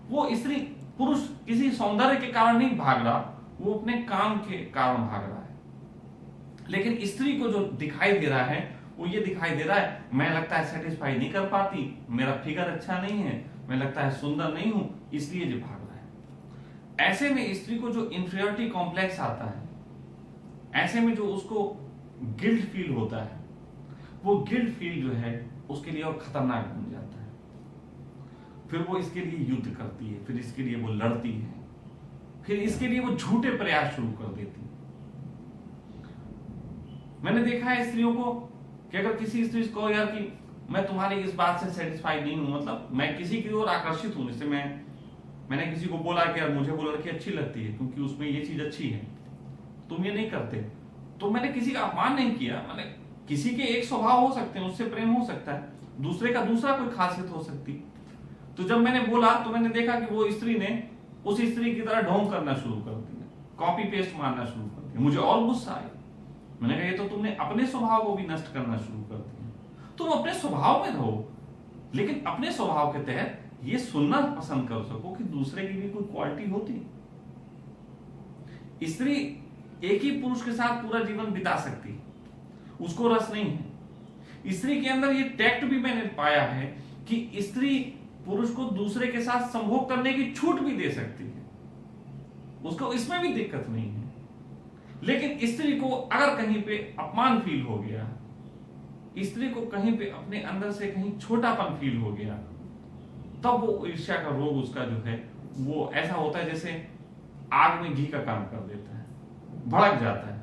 वो स्त्री। पुरुष किसी सौंदर्य के कारण नहीं भाग रहा, वो अपने काम के कारण भाग रहा है। लेकिन स्त्री को जो दिखाई दे रहा है वो ये दिखाई दे रहा है, मैं लगता है सेटिस्फाई नहीं कर पाती, मेरा फिगर अच्छा नहीं है, मैं लगता है सुंदर नहीं हूं, इसलिए जो भाग रहा है। ऐसे में स्त्री को जो इंफीरियरिटी कॉम्प्लेक्स आता है, ऐसे में जो उसको गिल्ट फील होता है, वो गिल्ट फील जो है उसके लिए और खतरनाक बन जाता है। फिर वो इसके लिए युद्ध करती है, फिर इसके लिए वो लड़ती है, फिर इसके लिए वो झूठे प्रयास शुरू कर देती है। मैंने देखा है स्त्रियों को कि अगर किसी स्त्री को यार कि मैं तुम्हारी इस बात से सेटिस्फाइड नहीं हूं, मतलब मैं किसी की ओर आकर्षित हूं, जैसे मैंने किसी को बोला कि यार मुझे वो लड़की अच्छी लगती है क्योंकि उसमें ये चीज अच्छी है, तुम ये नहीं करते, तो मैंने किसी का अपमान नहीं किया। मैंने किसी के एक स्वभाव हो सकते हैं, उससे प्रेम हो सकता है, दूसरे का दूसरा कोई खासियत हो सकती। तो जब मैंने बोला तो मैंने देखा कि वो स्त्री ने उस स्त्री की तरह ढोंग करना शुरू कर दिया, कॉपी पेस्ट मारना शुरू कर दिया। मुझे और गुस्सा आया, मैंने कहा ये तो तुमने अपने स्वभाव को भी नष्ट करना शुरू कर दिया। तुम अपने स्वभाव में रहो, लेकिन अपने स्वभाव के तहत ये सुनना पसंद कर सको कि दूसरे की भी कोई क्वालिटी होती। स्त्री एक ही पुरुष के साथ पूरा जीवन बिता सकती, उसको रस नहीं है। स्त्री के अंदर ये टैक्ट भी मैंने पाया है कि स्त्री पुरुष को दूसरे के साथ संभोग करने की छूट भी दे सकती है, उसको इसमें भी दिक्कत नहीं है। लेकिन स्त्री को अगर कहीं पे अपमान फील हो गया, स्त्री को कहीं पे अपने अंदर से कहीं छोटापन फील हो गया, तब वो ईर्ष्या का रोग उसका जो है वो ऐसा होता है जैसे आग में घी का काम कर देता है, भड़क जाता है।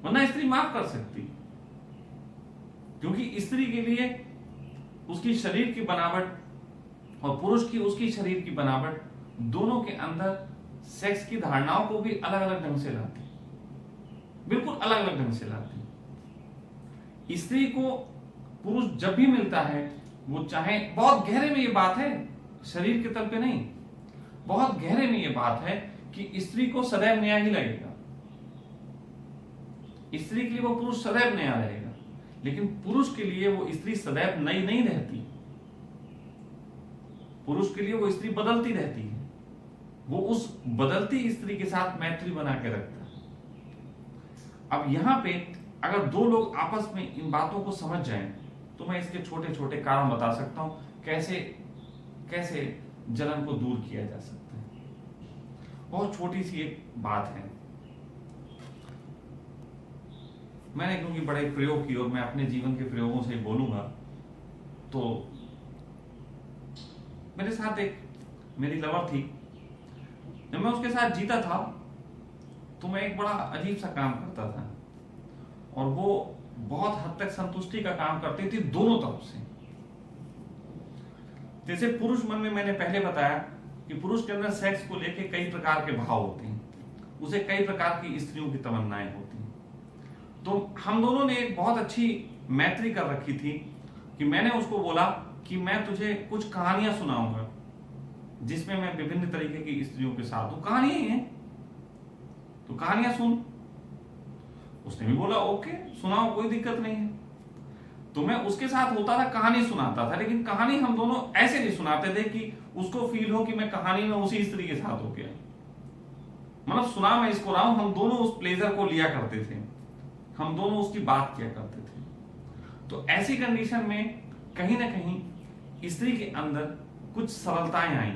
वरना स्त्री माफ कर सकती, क्योंकि स्त्री के लिए उसकी शरीर की बनावट और पुरुष की उसकी शरीर की बनावट दोनों के अंदर सेक्स की धारणाओं को भी अलग अलग ढंग से लाती, बिल्कुल अलग अलग ढंग से लाती। स्त्री को पुरुष जब भी मिलता है, वो चाहे बहुत गहरे में ये बात है, शरीर के तल पे नहीं, बहुत गहरे में ये बात है कि स्त्री को सदैव नया ही लगेगा। स्त्री के लिए वो पुरुष सदैव नया रहेगा, लेकिन पुरुष के लिए वो स्त्री सदैव नई नहीं रहती। पुरुष के लिए वो स्त्री बदलती रहती है, वो उस बदलती स्त्री के साथ मैत्री बना के रखता है। अब यहां पे अगर दो लोग आपस में इन बातों को समझ जाएं, तो मैं इसके छोटे छोटे कारण बता सकता हूं कैसे कैसे जलन को दूर किया जा सकता है। बहुत छोटी सी एक बात है, मैंने क्योंकि बड़े प्रयोग की और मैं अपने जीवन के प्रयोगों से बोलूंगा, तो मेरे साथ एक मेरी लवर थी, जब मैं उसके साथ जीता था तो मैं एक बड़ा अजीब सा काम करता था, और वो बहुत हद तक संतुष्टि का काम करती थी दोनों तरफ से। जैसे पुरुष मन में मैंने पहले बताया कि पुरुष के अंदर सेक्स को लेके कई प्रकार के भाव होते हैं, उसे कई प्रकार की स्त्रियों की तमन्नाएं होती हैं। तो हम दोनों ने एक बहुत अच्छी मैत्री कर रखी थी कि मैंने उसको बोला कि मैं तुझे कुछ कहानियां सुनाऊंगा जिसमें मैं विभिन्न तरीके की स्त्रियों के साथ हूं, कहानियां ही हैं, तो कहानियां सुन। उसने भी बोला ओके सुनाओ, कोई दिक्कत नहीं है। तो मैं उसके साथ होता था, कहानी सुनाता था, लेकिन कहानी हम दोनों ऐसे नहीं सुनाते थे कि उसको फील हो कि मैं कहानी में उसी स्त्री के साथ हो गया, मतलब सुना मैं इसको रहा हूं। हम दोनों उस प्लेजर को लिया करते थे, हम दोनों उसकी बात किया करते थे। तो ऐसी कंडीशन में कहीं ना कहीं स्त्री के अंदर कुछ सरलताएं आई।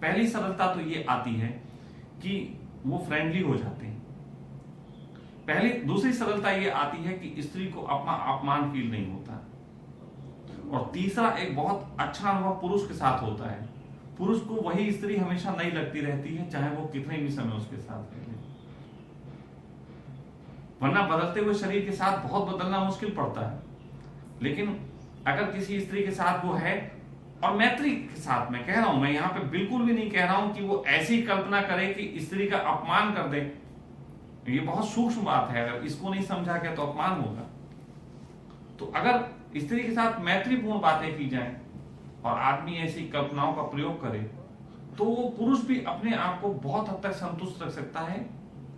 पहली सरलता तो ये आती है कि वो फ्रेंडली हो जाते हैं। दूसरी सरलता ये आती है कि स्त्री को अपना अपमान फील नहीं होता। और तीसरा एक बहुत अच्छा अनुभव पुरुष के साथ होता है। पुरुष को वही स्त्री हमेशा नई लगती रहती है, चाहे वो कितने भी समय उसके साथ रहे। वरना बदलते हुए शरीर के साथ बहुत बदलना मुश्किल पड़ता है। लेकिन अगर किसी स्त्री के साथ वो है, और मैत्री के साथ मैं कह रहा हूं, मैं यहां पे बिल्कुल भी नहीं कह रहा हूं कि वो ऐसी कल्पना करे कि स्त्री का अपमान कर दे। ये बहुत सूक्ष्म बात है, अगर इसको नहीं समझा गया तो अपमान होगा। तो अगर स्त्री के साथ मैत्रीपूर्ण बातें की जाएं और आदमी ऐसी कल्पनाओं का प्रयोग करे, तो वो पुरुष भी अपने आप को बहुत हद तक संतुष्ट रख सकता है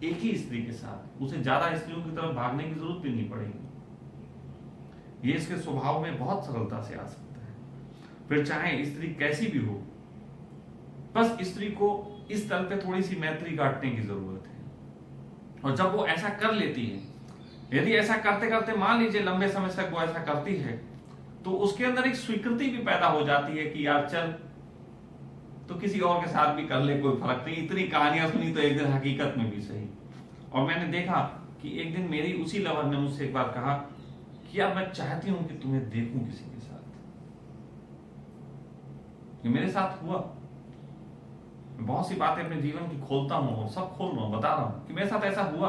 एक ही स्त्री के साथ। उसे ज्यादा स्त्रियों की तरफ भागने की जरूरत भी नहीं पड़ेगी। ये इसके स्वभाव में बहुत सरलता से आ सकता है। फिर चाहे स्त्री कैसी भी हो, बस स्त्री को इस तल पे थोड़ी सी मैत्री काटने की जरूरत है। और जब वो ऐसा कर लेती है, यदि ऐसा करते करते मान लीजिए लंबे समय तक वो ऐसा करती है, तो उसके अंदर एक स्वीकृति भी पैदा हो जाती है कि यार चल, तो किसी और के साथ भी कर ले, कोई फर्क नहीं। इतनी कहानियां सुनी तो एक दिन हकीकत में भी सही। और मैंने देखा कि एक दिन मेरी उसी लवर ने मुझसे एक बार कहा कि यार मैं चाहती हूं कि तुम्हें देखूं किसी के साथ। ये मेरे साथ हुआ। मैं बहुत सी बातें अपने जीवन की खोलता हूं और सब खोल रहा हूं, बता रहा हूं कि मेरे साथ ऐसा हुआ,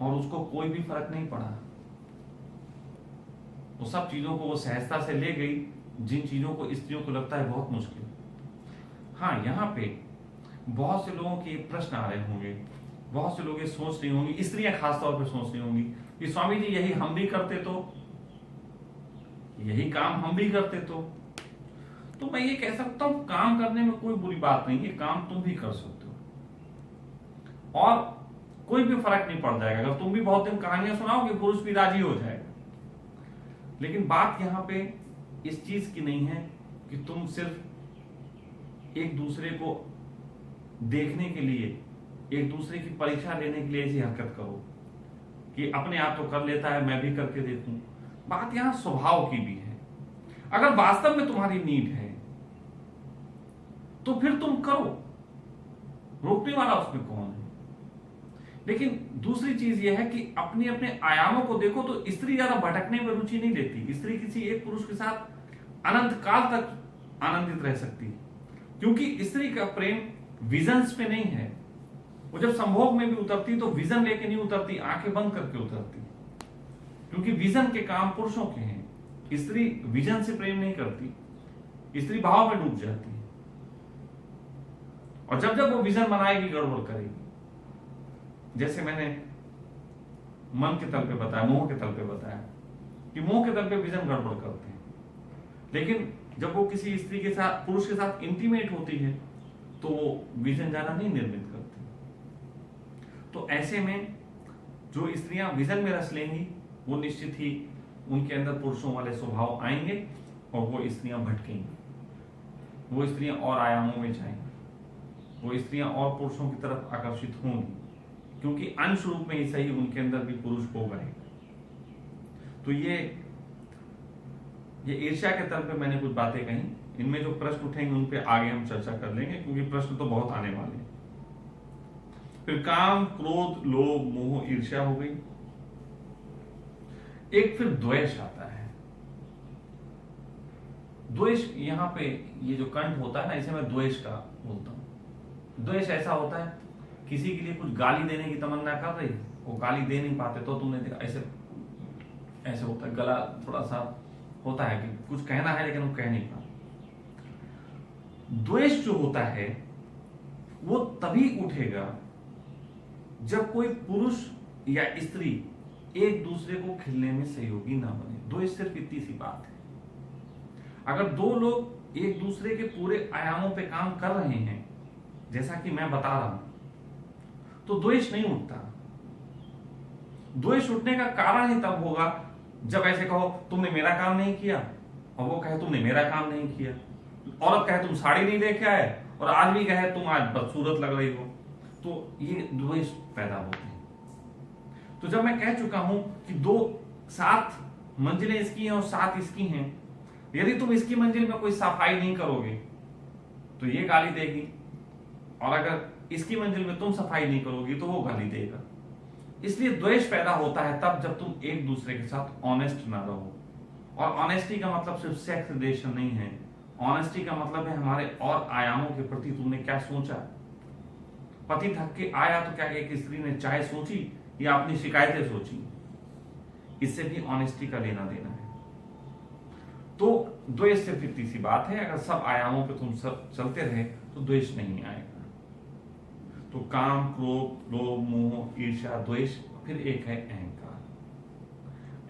और उसको कोई भी फर्क नहीं पड़ा। वो सब चीजों को वो सहजता से ले गई, जिन चीजों को स्त्रियों को लगता है बहुत मुश्किल। हाँ, यहाँ पे बहुत से लोगों के प्रश्न आ रहे होंगे, बहुत से लोग ये सोच रही होंगी, स्त्रियां खासतौर पर सोच रही होंगी कि स्वामी जी यही हम भी करते तो, यही काम हम भी करते तो मैं ये कह सकता हूं काम करने में कोई बुरी बात नहीं है, काम तुम भी कर सकते हो और कोई भी फर्क नहीं पड़ जाएगा। अगर तुम भी बहुत दिन कहानियां सुनाओगे, पुरुष भी राजी हो जाएगा। लेकिन बात यहां पे इस चीज की नहीं है कि तुम सिर्फ एक दूसरे को देखने के लिए, एक दूसरे की परीक्षा लेने के लिए ऐसी हरकत करो कि अपने आप तो कर लेता है, मैं भी करके देखूं। बात यहां स्वभाव की भी है। अगर वास्तव में तुम्हारी नीड है तो फिर तुम करो, रोकने वाला उसमें कौन है। लेकिन दूसरी चीज यह है कि अपने अपने आयामों को देखो। तो स्त्री ज्यादा भटकने में रुचि नहीं लेती। स्त्री किसी एक पुरुष के साथ अनंत काल तक आनंदित रह सकती है, क्योंकि स्त्री का प्रेम विजन्स पे नहीं है। वो जब संभोग में भी उतरती तो विजन लेके नहीं उतरती, आंखें बंद करके उतरती, क्योंकि विजन के काम पुरुषों के हैं। स्त्री विजन से प्रेम नहीं करती, स्त्री भाव में डूब जाती है। और जब जब वो विजन बनाएगी, गड़बड़ करेगी। जैसे मैंने मन के तल पे बताया, मोह के तल पे बताया कि मोह के तल पे विजन गड़बड़ करते हैं। लेकिन जब वो किसी स्त्री के साथ, पुरुष के साथ इंटीमेट होती है, तो वो विजन ज्यादा नहीं निर्मित करती। तो ऐसे में जो स्त्रियां विजन में रस लेंगी, वो निश्चित ही उनके अंदर पुरुषों वाले स्वभाव आएंगे और वो स्त्रियां भटकेंगी, वो स्त्रियां और आयामों में जाएंगी, वो स्त्रियां और पुरुषों की तरफ आकर्षित होंगी, क्योंकि अंश रूप में ही सही उनके अंदर भी पुरुष होगा ही। तो ये ईर्ष्या के तल पे मैंने कुछ बातें कही। इनमें जो प्रश्न उठेंगे उन पे आगे हम चर्चा कर लेंगे, क्योंकि प्रश्न तो बहुत आने वाले हैं। फिर काम, क्रोध, लोभ, मोह, ईर्ष्या हो गई। एक फिर द्वेष आता है। द्वेष, यहाँ पे ये जो कंठ होता है ना, इसे मैं द्वेष का बोलता हूं। द्वेष ऐसा होता है, किसी के लिए कुछ गाली देने की तमन्ना कर रही, वो गाली दे नहीं पाते, तो तुमने देखा ऐसे ऐसे होता है, गला थोड़ा सा होता है कि कुछ कहना है लेकिन वो कह नहीं पाते। द्वेष जो होता है वो तभी उठेगा जब कोई पुरुष या स्त्री एक दूसरे को खिलने में सहयोगी ना बने। द्वेष सिर्फ इतनी सी बात है। अगर दो लोग एक दूसरे के पूरे आयामों पे काम कर रहे हैं, जैसा कि मैं बता रहा हूं, तो द्वेष नहीं उठता। द्वेष उठने का कारण ही तब होगा जब ऐसे कहो तुमने मेरा काम नहीं किया, और वो कहे तुमने मेरा काम नहीं किया। औरत कहे तुम साड़ी नहीं लेके आए, और आदमी कहे तुम आज बदसूरत लग रही हो, तो ये द्वेष पैदा होते हैं। तो जब मैं कह चुका हूं कि 7 मंजिलें इसकी हैं और 7 इसकी हैं, यदि तुम इसकी मंजिल में कोई सफाई नहीं करोगे तो ये गाली देगी, और अगर इसकी मंजिल में तुम सफाई नहीं करोगी तो वो गाली देगा। इसलिए द्वेष पैदा होता है तब जब तुम एक दूसरे के साथ ऑनेस्ट ना रहो। और ऑनेस्टी का मतलब सिर्फ सेक्स रिलेशन नहीं है, ऑनेस्टी का मतलब है हमारे और आयामों के प्रति तुमने क्या सोचा। पति थक के आया तो क्या एक स्त्री ने चाय सोची या अपनी शिकायतें सोची, इससे भी ऑनेस्टी का लेना देना है। तो द्वेष सिर्फ इतनी सी बात है, अगर सब आयामों पे तुम सब चलते रहे तो द्वेष नहीं आएगा। तो काम, क्रोध, लोभ, मोह, ईर्ष्या, द्वेष, फिर एक है अहंकार।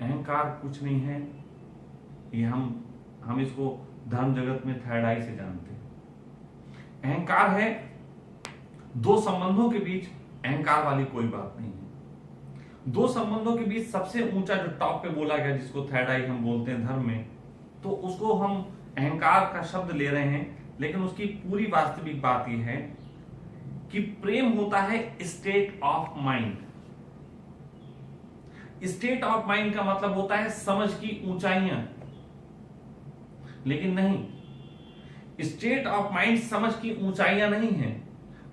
अहंकार कुछ नहीं है, ये हम इसको धर्म जगत में थर्ड आई से जानते हैं। अहंकार है दो संबंधों के बीच, अहंकार वाली कोई बात नहीं है। दो संबंधों के बीच सबसे ऊंचा जो टॉप पे बोला गया, जिसको थर्ड आई हम बोलते हैं धर्म में, तो उसको हम अहंकार का शब्द ले रहे हैं, लेकिन उसकी पूरी वास्तविक बात यह है कि प्रेम होता है state of mind. State of mind का मतलब होता है समझ की ऊंचाइयां, लेकिन नहीं, स्टेट ऑफ माइंड समझ की ऊंचाइयां नहीं है,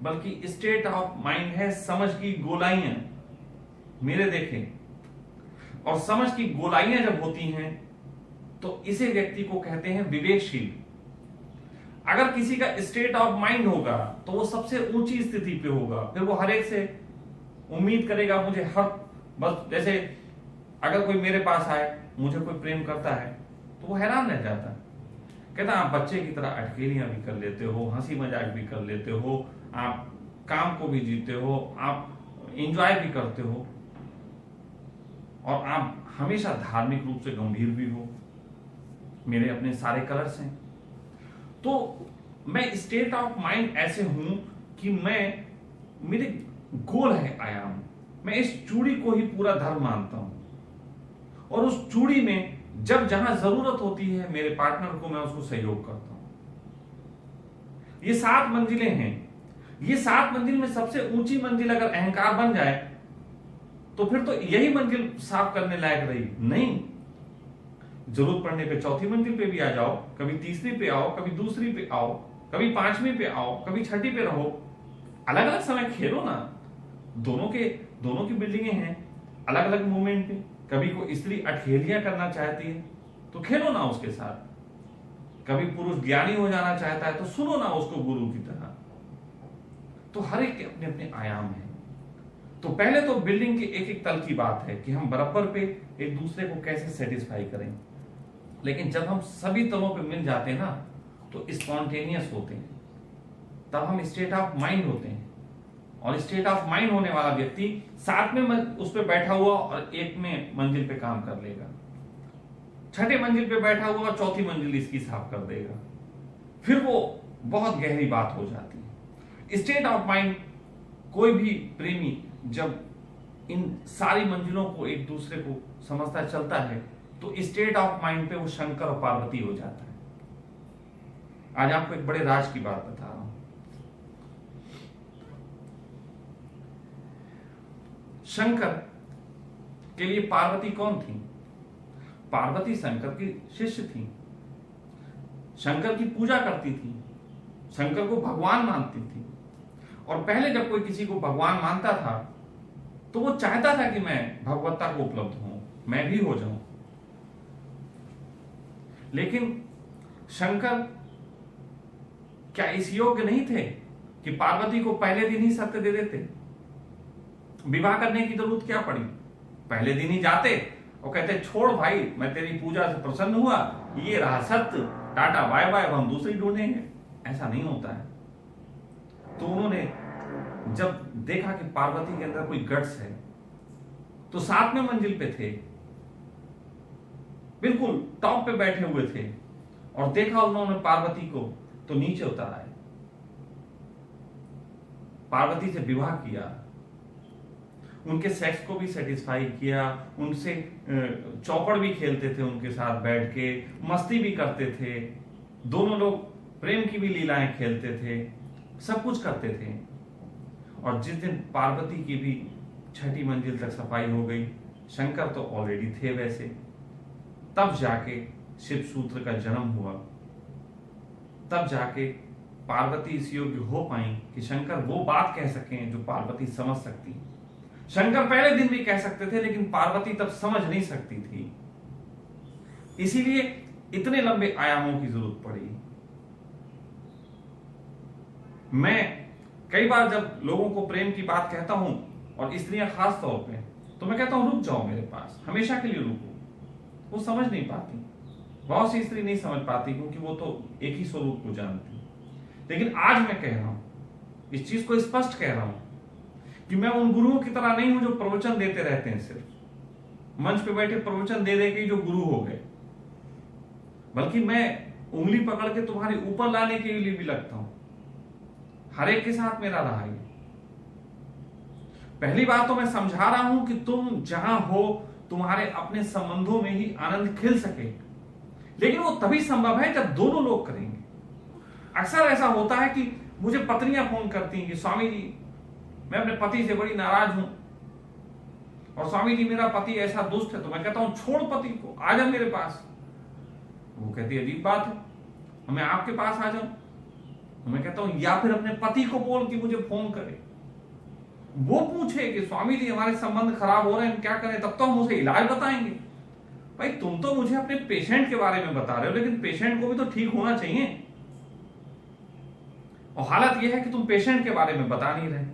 बल्कि स्टेट ऑफ माइंड है समझ की गोलाइयां। मेरे देखें, और समझ की गोलाइयां जब होती हैं तो इसे व्यक्ति को कहते हैं विवेकशील। अगर किसी का स्टेट ऑफ माइंड होगा तो वो सबसे ऊंची स्थिति पे होगा, फिर वो हर एक से उम्मीद करेगा मुझे हर, बस जैसे अगर कोई मेरे पास आए, मुझे कोई प्रेम करता है तो वो हैरान रह जाता है, कहता आप बच्चे की तरह अटकेलियां भी कर लेते हो, हंसी मजाक भी कर लेते हो, आप काम को भी जीते हो, आप एंजॉय भी करते हो, और आप हमेशा धार्मिक रूप से गंभीर भी हो, मेरे अपने सारे कलर्स हैं। तो मैं स्टेट ऑफ माइंड ऐसे हूं कि मैं, मेरे गोल है आयाम, मैं इस चूड़ी को ही पूरा धर्म मानता हूं, और उस चूड़ी में जब जहां जरूरत होती है मेरे पार्टनर को, मैं उसको सहयोग करता हूं। ये 7 मंजिलें हैं, ये 7 मंजिल में सबसे ऊंची मंजिल अगर अहंकार बन जाए तो फिर तो यही मंजिल साफ करने लायक रही नहीं। जरूरत पड़ने पे चौथी मंजिल पे भी आ जाओ, कभी तीसरी पे आओ, कभी दूसरी पे आओ, कभी 5वीं पे आओ, कभी 6ठी पे रहो, अलग अलग समय खेलो ना। दोनों की बिल्डिंगें हैं, अलग अलग मूवमेंट पे। कभी कोई स्त्री अठखेलियां करना चाहती है तो खेलो ना उसके साथ, कभी पुरुष ज्ञानी हो जाना चाहता है तो सुनो ना उसको गुरु की तरह। तो हर एक के अपने अपने आयाम हैं। तो पहले तो बिल्डिंग के एक एक तल की बात है कि हम बराबर पे एक दूसरे को कैसे सेटिस्फाई करें, लेकिन जब हम सभी तलों पे मिल जाते हैं ना तो स्पॉन्टेनियस होते हैं, तब हम स्टेट ऑफ माइंड होते हैं। और स्टेट ऑफ माइंड होने वाला व्यक्ति साथ में उस पर बैठा हुआ और एक में मंजिल पे काम कर लेगा, 6ठे मंजिल पे बैठा हुआ और चौथी मंजिल इसकी साफ कर देगा, फिर वो बहुत गहरी बात हो जाती है। स्टेट ऑफ माइंड, कोई भी प्रेमी जब इन सारी मंजिलों को एक दूसरे को समझता चलता है तो स्टेट ऑफ माइंड पे वो शंकर और पार्वती हो जाता है। आज आपको एक बड़े राज की बात बता रहा हूं। शंकर के लिए पार्वती कौन थी? पार्वती शंकर की शिष्य थी, शंकर की पूजा करती थी, शंकर को भगवान मानती थी। और पहले जब कोई किसी को भगवान मानता था तो वो चाहता था कि मैं भगवत्ता को उपलब्ध हूं, मैं भी हो जाऊं। लेकिन शंकर क्या इस योग्य नहीं थे कि पार्वती को पहले दिन ही सत्य दे देते? विवाह करने की जरूरत क्या पड़ी? पहले दिन ही जाते और कहते छोड़ भाई, मैं तेरी पूजा से प्रसन्न हुआ, ये रहा सत्य, टाटा बाय बाय, हम दूसरी ढूंढेंगे। ऐसा नहीं होता है। तो उन्होंने जब देखा कि पार्वती के अंदर कोई गट्स है, तो 7वें मंजिल पे थे, बिल्कुल टॉप पे बैठे हुए थे, और देखा उन्होंने पार्वती को तो नीचे उतर आए, पार्वती से विवाह किया, उनके सेक्स को भी सेटिस्फाई किया, उनसे चौपड़ भी खेलते थे, उनके साथ बैठ के मस्ती भी करते थे, दोनों लोग प्रेम की भी लीलाएं खेलते थे, सब कुछ करते थे। और जिस दिन पार्वती की भी 6ठी मंजिल तक सफाई हो गई, शंकर तो ऑलरेडी थे वैसे, तब जाके शिव सूत्र का जन्म हुआ, तब जाके पार्वती इस योग्य हो पाई कि शंकर वो बात कह सकें जो पार्वती समझ सकती। शंकर पहले दिन भी कह सकते थे, लेकिन पार्वती तब समझ नहीं सकती थी, इसीलिए इतने लंबे आयामों की जरूरत पड़ी। मैं कई बार जब लोगों को प्रेम की बात कहता हूं, और स्त्रियां खास तौर पे, तो मैं कहता हूं रुक जाओ मेरे पास, हमेशा के लिए रुको। वो समझ नहीं पाती, बहुत सी स्त्री नहीं समझ पाती, क्योंकि वो तो एक ही स्वरूप को जानती। लेकिन आज मैं कह रहा हूं, इस चीज को स्पष्ट कह रहा हूं, कि मैं उन गुरुओं की तरह नहीं हूं जो प्रवचन देते रहते हैं, सिर्फ मंच पे बैठे प्रवचन दे दे के जो गुरु हो गए, बल्कि मैं उंगली पकड़ के तुम्हारे ऊपर लाने के लिए भी लगता हूं। हर एक के साथ मेरा रहा है। पहली बात तो मैं समझा रहा हूं कि तुम जहां हो, तुम्हारे अपने संबंधों में ही आनंद खिल सके, लेकिन वो तभी संभव है जब दोनों लोग करेंगे। अक्सर ऐसा होता है कि मुझे पत्नियां फोन करती हैं कि स्वामी जी, मैं अपने पति से बड़ी नाराज हूं, और स्वामी जी मेरा पति ऐसा दुष्ट है। तो मैं कहता हूं छोड़ पति को, आ जा मेरे पास। वो कहती अजीब बात है, मैं आपके पास आ जाऊं? तो मैं कहता हूं या फिर अपने पति को बोल कि मुझे फोन करे, वो पूछे कि स्वामी जी हमारे संबंध खराब हो रहे हैं, क्या करें? तब तो हम उसे इलाज बताएंगे। भाई तुम तो मुझे अपने पेशेंट के बारे में बता रहे हो, लेकिन पेशेंट को भी तो ठीक होना चाहिए, और हालत यह है कि तुम पेशेंट के बारे में बता नहीं रहे।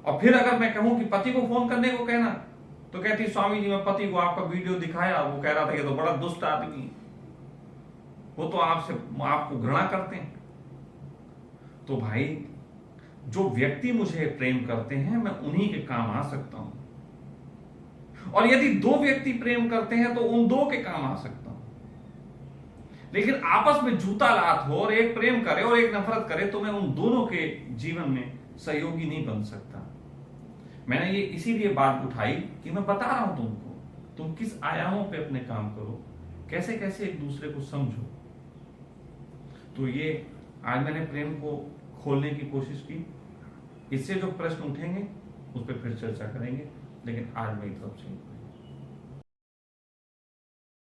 और फिर अगर मैं कहूं कि पति को फोन करने को कहना, तो कहती स्वामी जी मैं पति को आपका वीडियो दिखाया, वो कह रहा था ये तो बड़ा दुष्ट आदमी है, वो तो आपको घृणा करते हैं। तो भाई जो व्यक्ति मुझे प्रेम करते हैं, मैं उन्हीं के काम आ सकता हूं, और यदि दो व्यक्ति प्रेम करते हैं तो उन दो के काम आ सकता हूं। लेकिन आपस में जूता लात हो, और एक प्रेम करे और एक नफरत करे, तो मैं उन दोनों के जीवन में सहयोगी नहीं बन सकता। मैंने ये इसीलिए बात उठाई कि मैं बता रहा हूं तुमको, तुम किस आयामों पे अपने काम करो, कैसे कैसे एक दूसरे को समझो। तो ये आज मैंने प्रेम को खोलने की कोशिश की। इससे जो प्रश्न उठेंगे उस पर फिर चर्चा करेंगे, लेकिन आज मेरी तरफ से